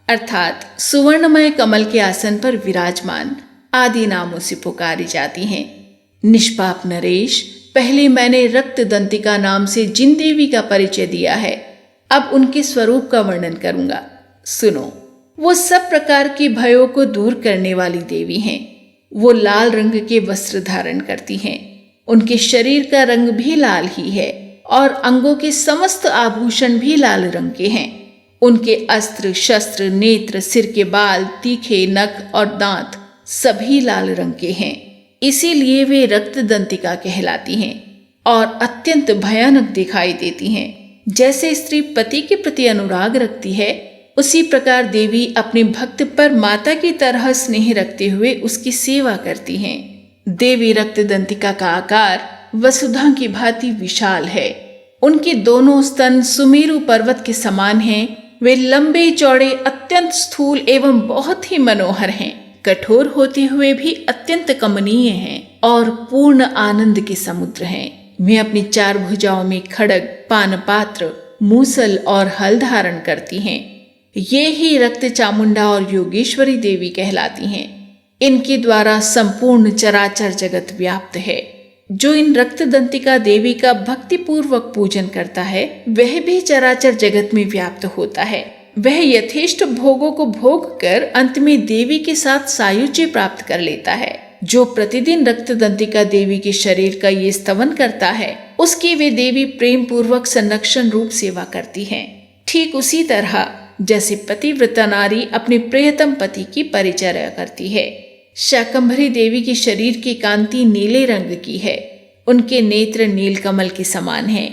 अर्थात सुवर्णमय कमल के आसन पर विराजमान आदि नामों से पुकारी जाती हैं। निष्पाप नरेश, पहले मैंने रक्त दंतिका नाम से जिन देवी का परिचय दिया है, अब उनके स्वरूप का वर्णन करूंगा। सुनो। वो सब प्रकार के भयों को दूर करने वाली देवी हैं। वो लाल रंग के वस्त्र धारण करती हैं। उनके शरीर का रंग भी लाल ही है और अंगों के समस्त आभूषण भी लाल रंग के हैं। उनके अस्त्र शस्त्र, नेत्र, सिर के बाल, तीखे नख और दांत सभी लाल रंग के हैं। इसीलिए वे रक्त दंतिका कहलाती हैं और अत्यंत भयानक दिखाई देती हैं। जैसे स्त्री पति के प्रति अनुराग रखती है, उसी प्रकार देवी अपने भक्त पर माता की तरह स्नेह रखते हुए उसकी सेवा करती हैं। देवी रक्त दंतिका का आकार वसुधा की भांति विशाल है। उनके दोनों स्तन सुमेरु पर्वत के समान हैं। वे लंबे चौड़े, अत्यंत स्थूल एवं बहुत ही मनोहर हैं। कठोर होते हुए भी अत्यंत कमनीय हैं और पूर्ण आनंद के समुद्र हैं। वे अपनी 4 भुजाओं में खड्ग, पानपात्र, मूसल और हल धारण करती हैं। ये ही रक्त चामुंडा और योगेश्वरी देवी कहलाती हैं। इनके द्वारा संपूर्ण चराचर जगत व्याप्त है। जो इन रक्त दंतिका देवी का भक्ति पूर्वक पूजन करता है, वह भी चराचर जगत में व्याप्त होता है। वह यथेष्ट भोगों को भोग कर अंत में देवी के साथ सायुज्य प्राप्त कर लेता है। जो प्रतिदिन रक्त दंतिका देवी के शरीर का ये स्तवन करता है, उसकी वे देवी प्रेम पूर्वक संरक्षण रूप सेवा करती हैं। ठीक उसी तरह जैसे पतिव्रता नारी अपने प्रियतम पति की परिचर्या करती है। शाकंभरी देवी के शरीर की कांति नीले रंग की है। उनके नेत्र नीलकमल के समान हैं।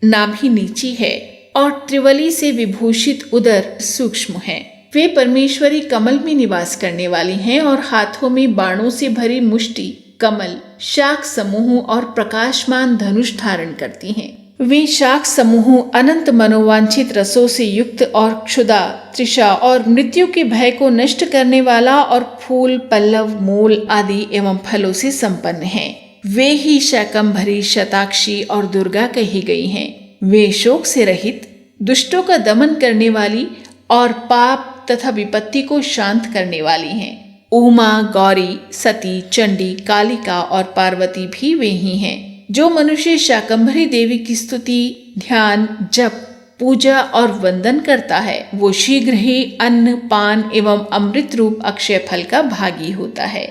नाभि नीची है और त्रिवली से विभूषित उदर सूक्ष्म है। वे परमेश्वरी कमल में निवास करने वाली हैं और हाथों में बाणों से भरी मुष्टि, कमल, शाख समूह और प्रकाशमान धनुष धारण करती हैं। वे शाख समूह अनंत मनोवांछित रसों से युक्त और क्षुधा, तृषा और मृत्यु के भय को नष्ट करने वाला और फूल, पल्लव, मूल आदि एवं फलों से संपन्न हैं। वे ही शाकंभरी, शताक्षी और दुर्गा कही गई हैं। वे शोक से रहित, दुष्टों का दमन करने वाली और पाप तथा विपत्ति को शांत करने वाली हैं। उमा, गौरी, सती, चंडी, कालिका और पार्वती भी वे ही हैं। जो मनुष्य शाकंभरी देवी की स्तुति, ध्यान, जप, पूजा और वंदन करता है, वो शीघ्र ही अन्न, पान एवं अमृत रूप अक्षय फल का भागी होता है।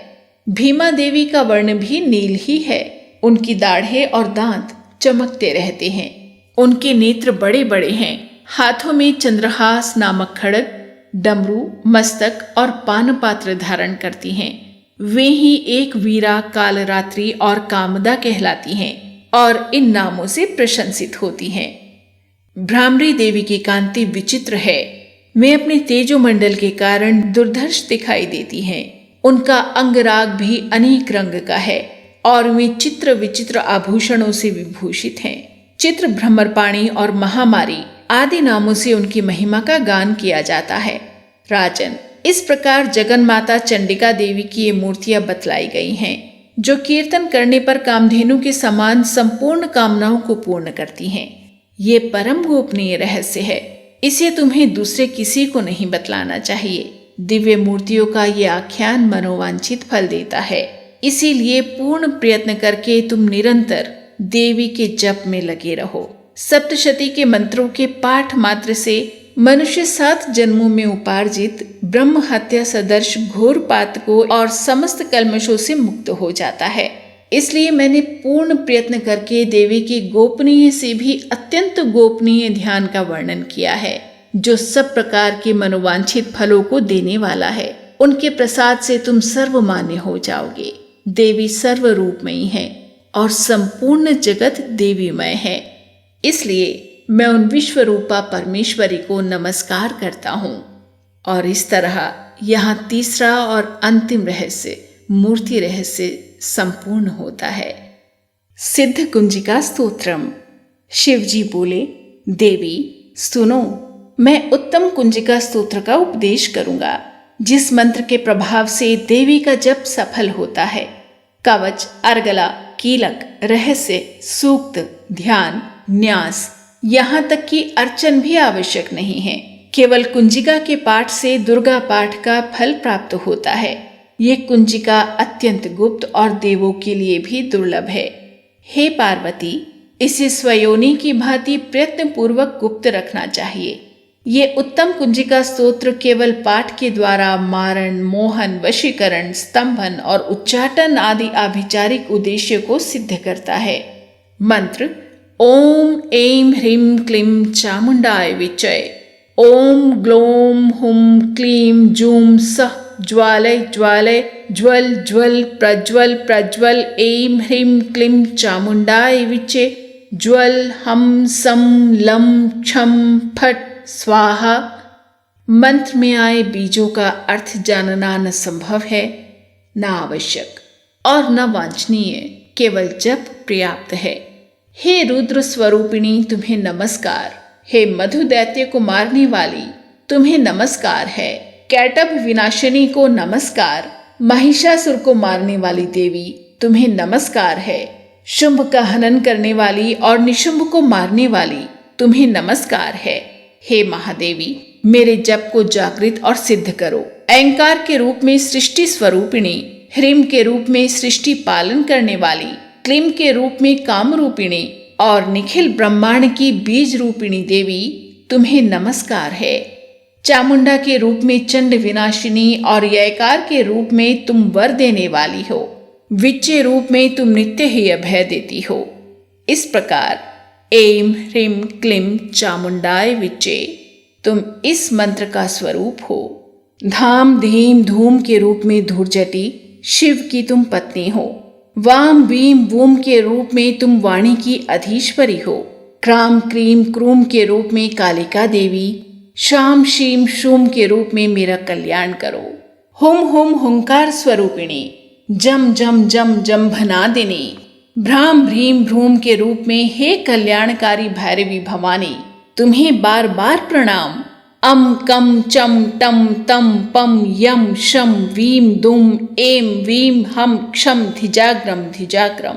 भीमा देवी का वर्ण भी नील ही है। उनकी दाढ़ें और दांत चमकते रहते हैं। उनके नेत्र बड़े बड़े हैं। हाथों में चंद्रहास नामक खड्ग, डमरू, मस्तक और पानपात्र धारण करती हैं। वे ही एक वीरा, कालरात्रि और कामदा कहलाती हैं और इन नामों से प्रशंसित होती हैं। भ्रामरी देवी की कांति विचित्र है। वे अपने तेजोमंडल के कारण दुर्धर्ष दिखाई देती हैं। उनका अंगराग भी अनेक रंग का है और वे चित्र विचित्र आभूषणों से विभूषित हैं। चित्र, भ्रमरपाणी और महामारी आदि नामों से उनकी महिमा का गान किया जाता है। राजन, इस प्रकार जगन माता चंडिका देवी की ये मूर्तियां बतलाई गई हैं, जो कीर्तन करने पर कामधेनु के समान संपूर्ण कामनाओं को पूर्ण करती हैं। ये परम गोपनीय रहस्य है। इसे तुम्हें दूसरे किसी को नहीं बतलाना चाहिए। दिव्य मूर्तियों का ये आख्यान मनोवांछित फल देता है। इसीलिए पूर्ण प्रयत्न करके तुम निरंतर देवी के जप में लगे रहो। सप्तशती के मंत्रों के पाठ मात्र से मनुष्य 7 जन्मों में उपार्जित ब्रह्म हत्या सदर्श घोर पात को और समस्त कल्मशों से मुक्त हो जाता है। इसलिए मैंने पूर्ण प्रयत्न करके देवी के गोपनीय से भी अत्यंत गोपनीय ध्यान का वर्णन किया है, जो सब प्रकार के मनोवांछित फलों को देने वाला है। उनके प्रसाद से तुम सर्वमान्य हो जाओगे। देवी सर्वरूपमयी है और संपूर्ण जगत देवीमय है। इसलिए मैं उन विश्वरूपा परमेश्वरी को नमस्कार करता हूँ। और इस तरह यहाँ तीसरा और अंतिम रहस्य, मूर्ति रहस्य संपूर्ण होता है। सिद्ध कुंजिका स्तोत्रम। शिवजी बोले, देवी सुनो, मैं उत्तम कुंजिका स्तोत्र का उपदेश करूंगा, जिस मंत्र के प्रभाव से देवी का जप सफल होता है। कवच, अर्गला, कीलक, रहस्य, सूक्त, ध्यान, न्यास, यहाँ तक कि अर्चन भी आवश्यक नहीं है। केवल कुंजिका के पाठ से दुर्गा पाठ का फल प्राप्त होता है। ये कुंजिका अत्यंत गुप्त और देवों के लिए भी दुर्लभ है। हे पार्वती, इसे स्वयोनि की भांति प्रयत्न पूर्वक गुप्त रखना चाहिए। ये उत्तम कुंजिका स्तोत्र केवल पाठ के द्वारा मारण, मोहन, वशीकरण, स्तंभन और उच्चाटन आदि आभिचारिक उद्देश्य को सिद्ध करता है। मंत्र: ओम ऐं ह्रीं क्लीं चामुंडाय विचय। ओम ग्लौम हुम क्लीं जूं सः ज्वालय ज्वालय ज्वल ज्वल प्रज्वल प्रज्वल। ऐं ह्रीं क्लीं चामुंडाय विचे। ज्वल हम सम लं क्षम फट स्वाहा। मंत्र में आए बीजों का अर्थ जानना न संभव है, न आवश्यक और न वांछनीय, केवल जप पर्याप्त है। हे रुद्र स्वरूपिणी, तुम्हें नमस्कार। हे मधु दैत्य को मारने वाली, तुम्हें नमस्कार है। कैटभ विनाशिनी को नमस्कार। महिषासुर को मारने वाली देवी, तुम्हें नमस्कार है। शुंभ का हनन करने वाली और निशुंभ को मारने वाली, तुम्हें नमस्कार है। हे महादेवी, मेरे जप को जागृत और सिद्ध करो। ऐंकार के रूप में सृष्टि स्वरूपिणी, ह्रीं के रूप में सृष्टि पालन करने वाली, क्लीं के रूप में काम रूपिणी और निखिल ब्रह्मांड की बीज रूपिणी देवी, तुम्हें नमस्कार है। चामुंडा के रूप में चंड विनाशिनी और ययकार के रूप में तुम वर देने वाली हो। विच्चे रूप में तुम नित्य ही अभय देती हो। इस प्रकार ऐं ह्रीं क्लीं चामुंडाय विचे, तुम इस मंत्र का स्वरूप हो। धाम धीम धूम के रूप में धूर्जटी, शिव की तुम पत्नी हो। वाम वीम वूम के रूप में तुम वाणी की अधीश्वरी हो। क्राम क्रीम क्रूम के रूप में कालिका देवी, शाम शीम शूम के रूप में मेरा कल्याण करो। हुम हुम हुंकार स्वरूपिणी, जम जम जम जम्भनादिनी, भ्राम भ्रीम भ्रूम के रूप में हे कल्याणकारी भैरवी भवानी, तुम्हें बार बार प्रणाम। अम कम चम टम तम पम यम शम वीम दुम एम वीम हम क्षम धिजाग्रम धिजाग्रम।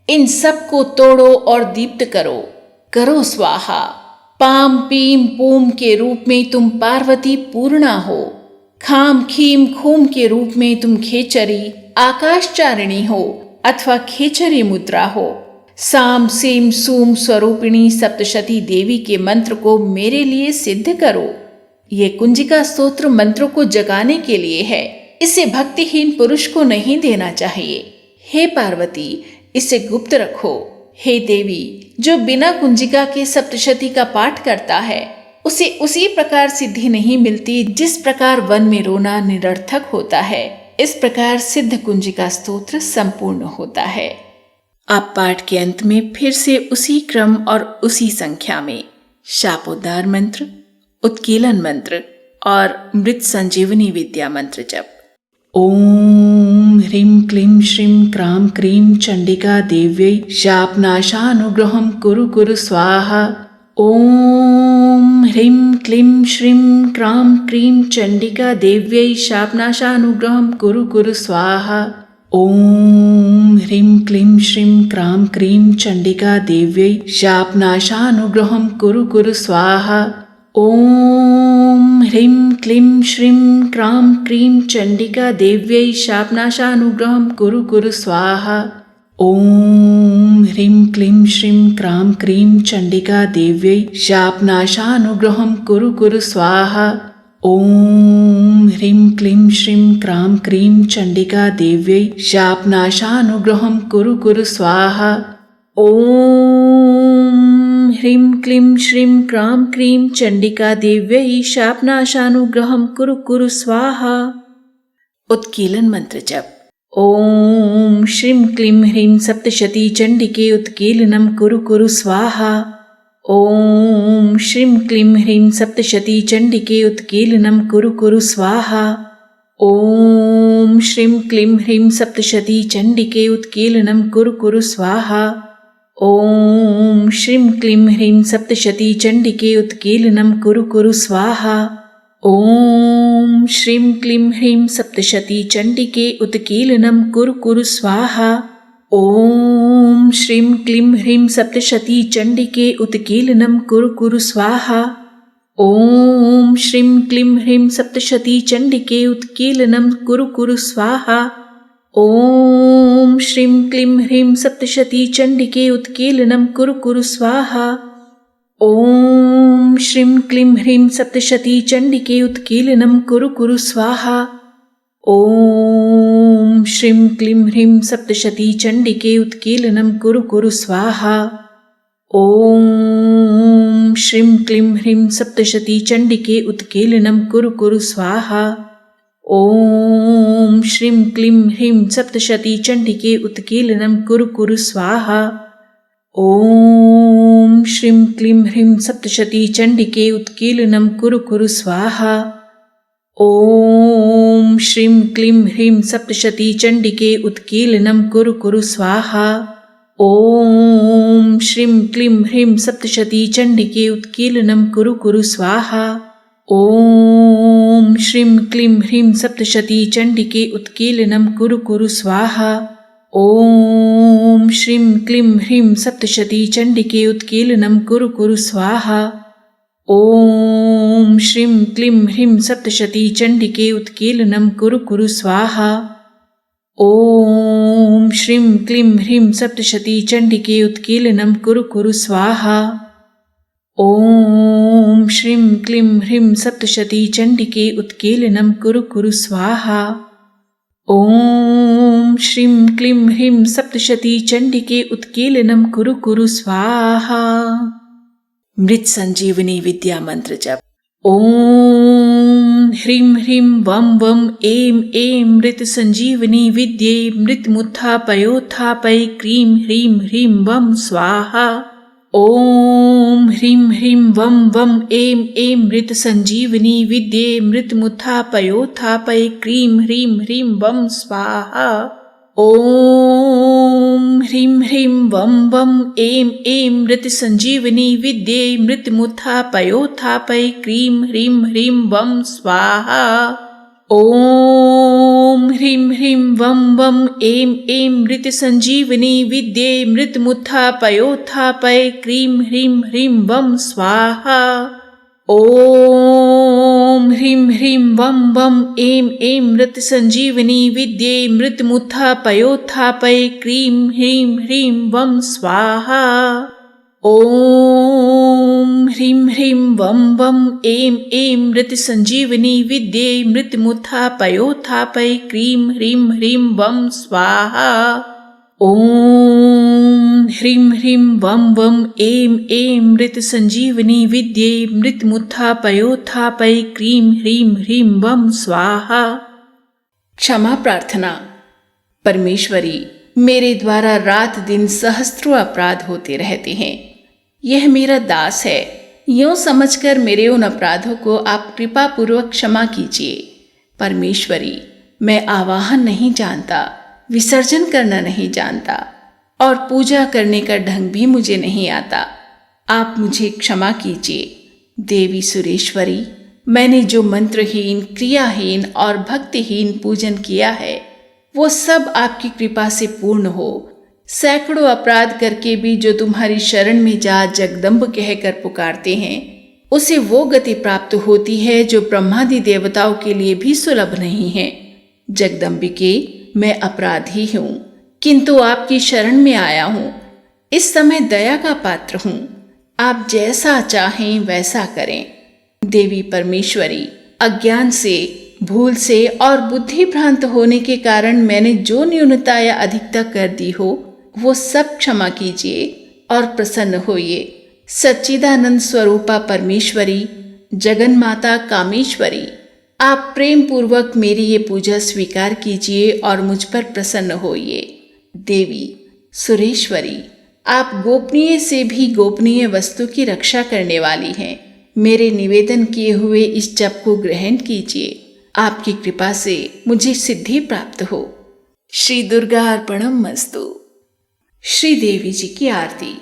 इन सब को तोड़ो और दीप्त करो, करो स्वाहा। पाम पीम पूम के रूप में तुम पार्वती पूर्णा हो। खाम खीम खूम के रूप में तुम खेचरी आकाशचारिणी हो अथवा खेचरी मुद्रा हो। साम सीम सूम स्वरूपिणी सप्तशती देवी के मंत्र को मेरे लिए सिद्ध करो। ये कुंजिका स्तोत्र मंत्रों को जगाने के लिए है, इसे भक्तिहीन पुरुष को नहीं देना चाहिए। हे पार्वती, इसे गुप्त रखो। हे देवी, जो बिना कुंजिका के सप्तशती का पाठ करता है उसे उसी प्रकार सिद्धि नहीं मिलती जिस प्रकार वन में रोना निरर्थक होता है। इस प्रकार सिद्ध कुंजिका स्तोत्र संपूर्ण होता है। अब पाठ के अंत में फिर से उसी क्रम और उसी संख्या में शापोद्धार मंत्र, उत्कीलन मंत्र और मृत संजीवनी विद्या मंत्र जप। ओम ह्रीं क्लीं श्रीं क्रां क्रीं चंडिका देव्यै शापनाशानुग्रहं कुरु कुरु स्वाहा। ओम ह्रीं क्लीं श्रीं क्रां क्रीं चंडिका देव्यै शापनाशानुग्रहं कुरु कुरु स्वाहा। ओम ह्रीं क्लीं श्रीं क्रां क्रीं चंडिका देव्यै शापनाशानुग्रहं कुरु कुरु स्वाहा। ओम ह्रीं क्लीं श्रीं क्रां क्रीं चंडिका देव्यै शापनाशानुग्रहं कुरु कुरु स्वाहा। ओम ह्रीं क्लीं श्रीं क्रां क्रीं चंडिका देव्यै शापनाशानुग्रहं कुरु कुरु स्वाहा। ओम ह्रीं क्लीं श्रीं क्रां क्रीं चंडिका देव्यै शापनाशानुग्रहं कुरु कुरु स्वाहा। ओम ह्रीं क्लीं श्रीं क्रां क्रीं चंडिका देव्यै शापनाशानुग्रहं कुरु कुरु स्वाहा। उत्कीलन मंत्र जप। ओम श्रीं क्लीं ह्रीं सप्तशती चंडिके उत्कीलनं कुरु कुरु स्वाहा। ओम श्रीं क्लीं ह्रीं सप्तशती चंडिके उत्कीलनं कुरु कुरु स्वाहा। ओम श्रीं क्लीं ह्रीं सप्तशती चंडिके उत्कीलनं कुरु कुरु स्वाहा। ओम श्रीं क्लीं ह्रीं सप्तशती चंडिके उत्कीलनं कुरु कुरु स्वाहा। ओम श्रीं क्लीं ह्रीं सप्तशती चंडिके उत्कीलनं कुरु कुरु स्वाहा। ओम श्रीं क्लीं ह्रीं सप्तशती चंडिके उत्कीलनं कुरु कुरु स्वाहा। ओम श्रीं क्लीं ह्रीं सप्तशती चंडिके उत्कीर्णं कुरु कुरु स्वाहा। ओम श्रीं क्लीं ह्रीं सप्तशती चंडिके उत्कीर्णं कुरु कुरु स्वाहा। ओम श्रीं क्लीं ह्रीं सप्तशती चंडिके उत्कीर्णं कुरु कुरु स्वाहा। ओम श्रीं क्लीं ह्रीं सप्तशती चंडिके उत्कीर्णं कुरु कुरु स्वाहा। ओम श्रीं क्लीं ह्रीं सप्तशती चंडिके उत्कीर्णं कुरु कुरु स्वाहा। ओम श्रीं क्लीं ह्रीं सप्तशती चंडिके उत्कीर्णं कुरु कुरु स्वाहा। ओम श्रीं क्लीं ह्रीं सप्तशती चंडिके उत्कीर्णं कुरु कुरु स्वाहा। ओम श्रीं क्लीं ह्रीं सप्तशती चंडिके उत्कीर्णं कुरु कुरु स्वाहा। ओम श्रीं क्लीं ह्रीं सप्तशती चंडिके उत्कीर्णं कुरु कुरु स्वाहा। ओम श्रीं क्लीं ह्रीं सप्तशती चंडिके उत्कीर्णं कुरु कुरु स्वाहा। ओम श्रीं क्लीं ह्रीं सप्तशती चंडिके उत्कीर्णं कुरु कुरु स्वाहा। ओम श्रीं क्लीं ह्रीं सप्तशती चंडिके उत्कीर्णं कुरु कुरु स्वाहा। ओम श्रीं क्लीं ह्रीं सप्तशती चंडिके उत्कीर्णं कुरु कुरु स्वाहा। ओम श्रीं क्लीं ह्रीं सप्तशती चंडिके उत्कीर्णं कुरु कुरु स्वाहा। ओम श्रीं क्लीं ह्रीं सप्तशती चंडिके उत्कीर्णं कुरु कुरु स्वाहा। मृत संजीवनी विद्या मंत्र जप। ओम ह्रीं ह्रीं वं वं ऐं ऐं मृत संजीवनी विद्ये मृत्युमुत्थापयोत्थापय क्रीं ह्रीं ह्रीं वं स्वाहा। ओम ह्रीं ह्रीं वं वं ऐं ऐं मृत संजीवनी विद्ये मृत्युमुत्थापयोत्थापय क्रीं ह्रीं ह्रीं वं स्वाहा। ओम ह्रीं ह्रीं वं वं ऐं ऐं मृत संजीवनी विद्ये मृत्युमुत्थापयोत्थापय क्रीं ह्रीं ह्रीं वं स्वाहा। ओम ह्रीं ह्रीं वं वं ऐं ऐं मृत संजीवनी विद्ये मृत्युमुत्थापयोत्थापय क्रीं ह्रीं ह्रीं वं स्वाहा। ओम ह्रीं ह्रीं वं वं ऐं ऐं मृत संजीवनी विद्ये मृत्युमुत्थापयोत्थापय क्रीं ह्रीं ह्रीं वं स्वाहा। ओम ह्रीं ह्रीं वं वं ऐं ऐं मृत संजीवनी विद्ये मृत्युमुत्थापयोत्थापय क्रीं ह्रीं ह्रीं वं स्वाहा। ओम ह्रीं ह्रीं वं वं ऐं ऐं मृत संजीवनी विद्ये मृत्युमुत्थापयोत्थापय क्रीं ह्रीं ह्रीं वं स्वाहा। क्षमा प्रार्थना। परमेश्वरी, मेरे द्वारा रात दिन सहस्त्रों अपराध होते रहते हैं। यह मेरा दास है, यूं समझकर मेरे उन अपराधों को आप कृपा पूर्वक क्षमा कीजिए। परमेश्वरी, मैं आवाहन नहीं जानता, विसर्जन करना नहीं जानता और पूजा करने का ढंग भी मुझे नहीं आता। आप मुझे क्षमा कीजिए। देवी सुरेश्वरी, मैंने जो मंत्रहीन, क्रियाहीन और भक्तिहीन पूजन किया है वो सब आपकी कृपा से पूर्ण हो। सैकड़ों अपराध करके भी जो तुम्हारी शरण में जा जगदम्ब कहकर पुकारते हैं उसे वो गति प्राप्त होती है जो ब्रह्मादि देवताओं के लिए भी सुलभ नहीं है। जगदम्बिके, मैं अपराधी हूँ किंतु आपकी शरण में आया हूँ। इस समय दया का पात्र हूँ, आप जैसा चाहें वैसा करें। देवी परमेश्वरी, अज्ञान से, भूल से और बुद्धि भ्रांत होने के कारण मैंने जो न्यूनता या अधिकता कर दी हो वो सब क्षमा कीजिए और प्रसन्न होइए। सच्चिदानंद स्वरूपा परमेश्वरी, जगन माता कामेश्वरी, आप प्रेम पूर्वक मेरी ये पूजा स्वीकार कीजिए और मुझ पर प्रसन्न होइए। देवी सुरेश्वरी, आप गोपनीय से भी गोपनीय वस्तु की रक्षा करने वाली हैं। मेरे निवेदन किए हुए इस जप को ग्रहण कीजिए। आपकी कृपा से मुझे सिद्धि प्राप्त हो। श्री दुर्गा अर्पणमस्तु। श्री देवी जी की आरती।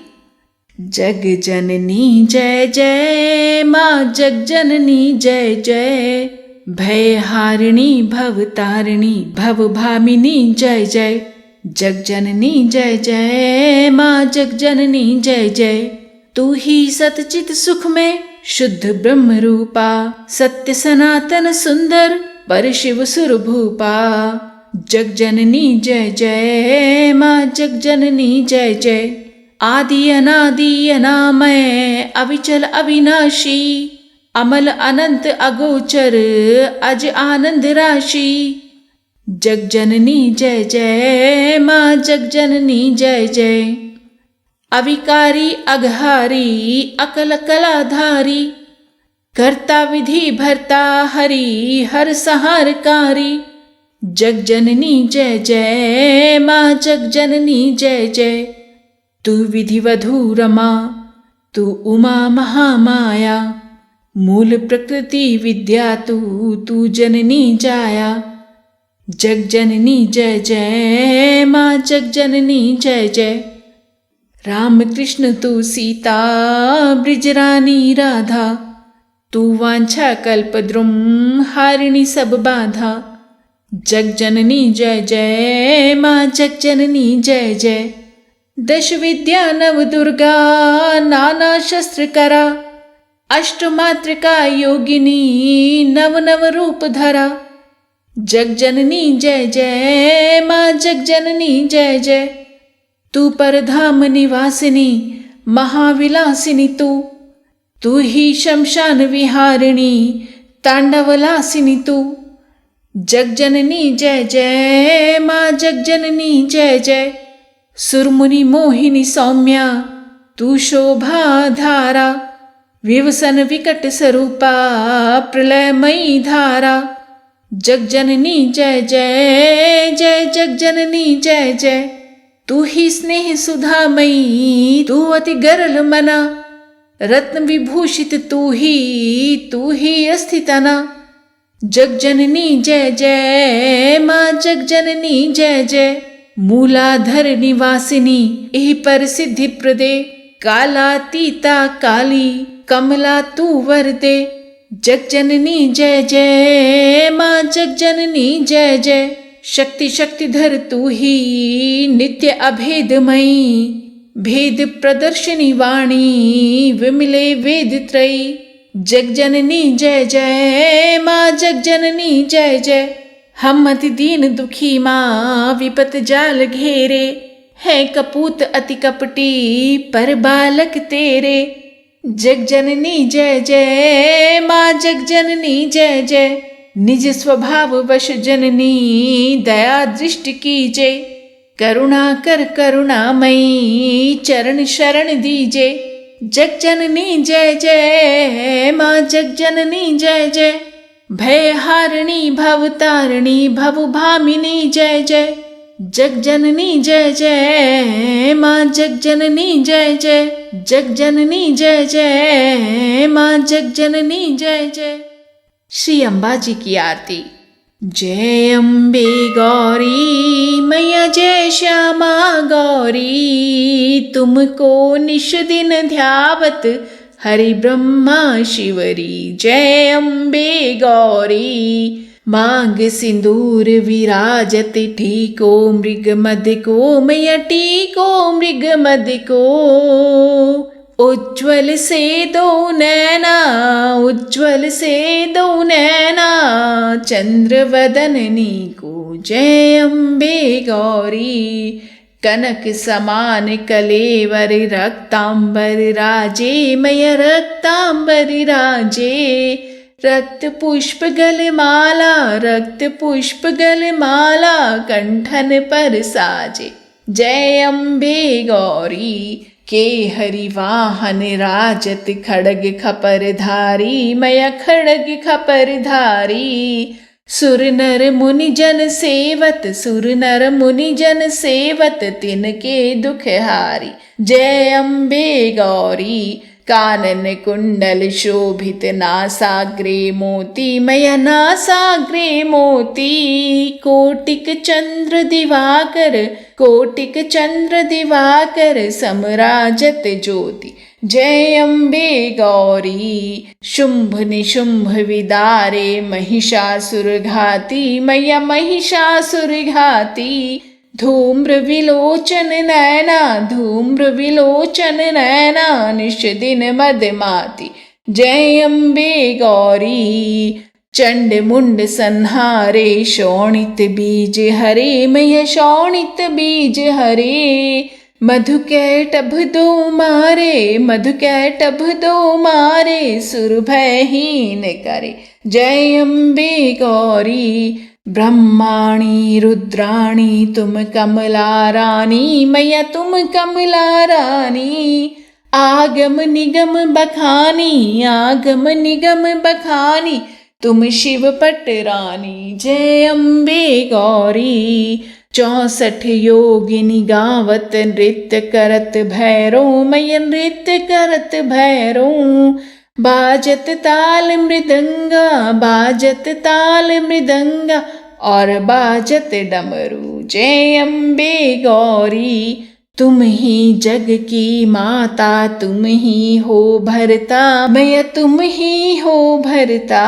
जग जननी जय जय, माँ जग जननी जय जय, भय हारिणी भव तारिणी भव भामिनी जय जय। जग जननी जय जय, माँ जग जननी जय जय, तू ही सतचित सुख में शुद्ध ब्रह्म रूपा, सत्य सनातन सुंदर, पर शिव सुर भूपा। जग जननी जय जय माँ, जग जननी जय जय। आदि अनादि अनामय, अविचल अविनाशी, अमल अनंत अगोचर, अज आनंद राशि। जग जननी जय जय माँ, जग जननी जय जय। अविकारी अघहारी, अकल कलाधारी, कर्ता विधि भरता हरि, हर संहारकारी। जग जननी जय जय माँ, जग जननी जय जय। तू विधिवधू रमा, तू उमा महामाया, मूल प्रकृति विद्या तू जननी जाया। जग जननी जय जय माँ, जग जननी जय जय। राम कृष्ण तू सीता, ब्रिजरानी राधा, तू वांछा कल्पद्रुम, हारिणी सब बाधा। जग जननी जय जय माँ, जग जननी जय जय। दश विद्या नव दुर्गा, नाना शस्त्र करा, अष्टमात्रका योगिनी, नव नव रूप धरा। जग जननी जय जय माँ, जग जननी जय जय। तू परधाम निवासिनी, महाविलासिनी तू ही शमशान विहारिणी, तांडवलासिनी तू। जग जननी जय जय माँ, जग जननी जय जय। सुरमुनि मोहिनी सौम्या, तू शोभा धारा, विवसन विकट स्वरूपा, प्रलयमयी धारा। जग जननी जय जय जय, जग जननी जय जय। तू ही स्नेह सुधामयी, तू अति गरल मना, रत्न विभूषित तू ही अस्थितना। जग जननी जय जय माँ, जग जननी जय जय। मूलाधर निवासिनी, एहि पर सिद्धि प्रदे, कालातीता काली, कमला तू वरदे। जग जननी जय जय माँ, जग जननी जय जय। शक्ति शक्तिधर तू ही, नित्य अभेदमयी, भेद प्रदर्शनी वाणी, विमले वेद त्रयी। जग जननी जय जय माँ, जग जननी जय जय। हम अति दीन दुखी माँ, विपत जाल घेरे, है कपूत अति कपटी, पर बालक तेरे। जग जननी जय जय माँ, जग जननी जय जय। निज स्वभाव वश जननी, दया दृष्टि कीजे, करुणा कर करुणामयी, चरण शरण दीजे। जग जननी जय जय माँ, जग जननी जय जय। भय हारिणी भवतारिणी, भव भामिनी जय जय। जग जननी जय जय माँ, जग जननी जय जय। जग जननी जय जय माँ, जग जननी जय जय। श्री अम्बा जी की आरती। जय अम्बे गौरी मैया, जय श्यामा गौरी, तुमको निश दिन ध्यावत, हरि ब्रह्मा शिवरी। जय अम्बे गौरी, मांग सिंदूर विराजत, टीको मृग मद को मैया, टीको मृग मद को। उज्ज्वल से दो नैना, उज्ज्वल से दो नैना, चंद्र वदननी को। जय अम्बे गौरी, कनक समान कलेवर, रक्तांबर राजे मैया, रक्तांबर राजे। रक्त पुष्प गलमाला, रक्त पुष्प गलमाला, कंठन पर साजे। जय अम्बे गौरी, के हरि वाहन राजत, खड़ग खपर धारी मैया, खड़ग खपर धारी। सुर नर मुनि जन सेवत, सुर नर मुनि जन सेवत, तिनके दुख हारी। जय अम्बे गौरी, कानन कुंडल शोभित, नासाग्रे मोती मैया, नासाग्रे मोती। कोटिक चंद्र दिवाकर, कोटिक चंद्र दिवाकर, समराजत ज्योति। जय अम्बे गौरी, शुंभ निशुंभ विदारे, महिषासुर घाती मैया, महिषासुर घाती। धूम्र विलोचन नैना, धूम्र विलोचन नैना, निश दिन मदमाती। जय अम्बे गौरी। चंड मुंड संहारे शोणित बीज हरे, मैया शोणित बीज हरे। मधुकैटभ दो मारे, मधुकैटभ दो मारे, सुर भयहीन करे। जय अम्बे गौरी। ब्रह्माणी रुद्राणी तुम कमला रानी, मैया तुम कमला रानी। आगम निगम बखानी, आगम निगम बखानी, तुम शिव पट रानी। जय अम्बे गौरी। 64 योगिनी गावत नृत्य करत भैरो, मैया नृत्य करत भैरो। बाजत ताल मृदंगा, बाजत ताल मृदंगा, और बाजत डमरू। जय अम्बे गौरी। तुम ही जग की माता, तुम ही हो भरता, मैया तुम ही हो भरता।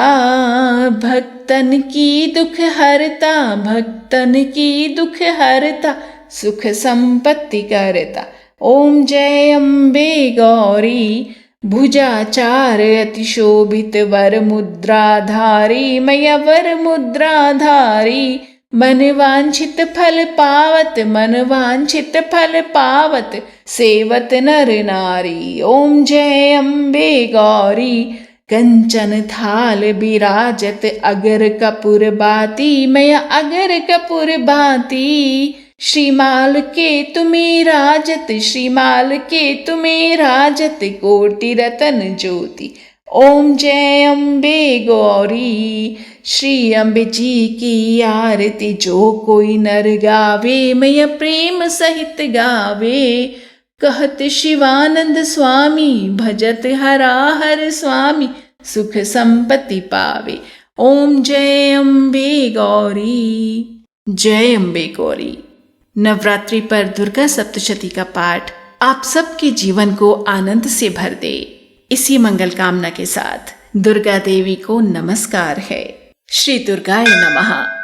भक्तन की दुख हरता, भक्तन की दुख हरता, सुख संपत्ति करता। ओम जय अम्बे गौरी। भुजाचार अति शोभित वर मुद्राधारी, मैया वर मुद्राधारी। मन वांछित फल पावत, मन वांछित फल पावत, सेवत नर नारी। ओम जय अम्बे गौरी। कंचन थाल बिराजत अगर कपूर बाती, मैया अगर कपूर बाती। श्रीमाल के तुम्हें राजत, श्रीमाल के तुम्हें राजत, कोटि रतन ज्योति। ओम जय अम्बे गौरी। श्री अम्बे जी की आरती जो कोई नर गावे, मैया प्रेम सहित गावे। कहत शिवानंद स्वामी, भजत हरा हर स्वामी, सुख संपत्ति पावे। ओम जय अम्बे गौरी। जय अम्बे गौरी। नवरात्रि पर दुर्गा सप्तशती का पाठ आप सबके जीवन को आनंद से भर दे, इसी मंगल कामना के साथ दुर्गा देवी को नमस्कार है। श्री दुर्गाय नमः।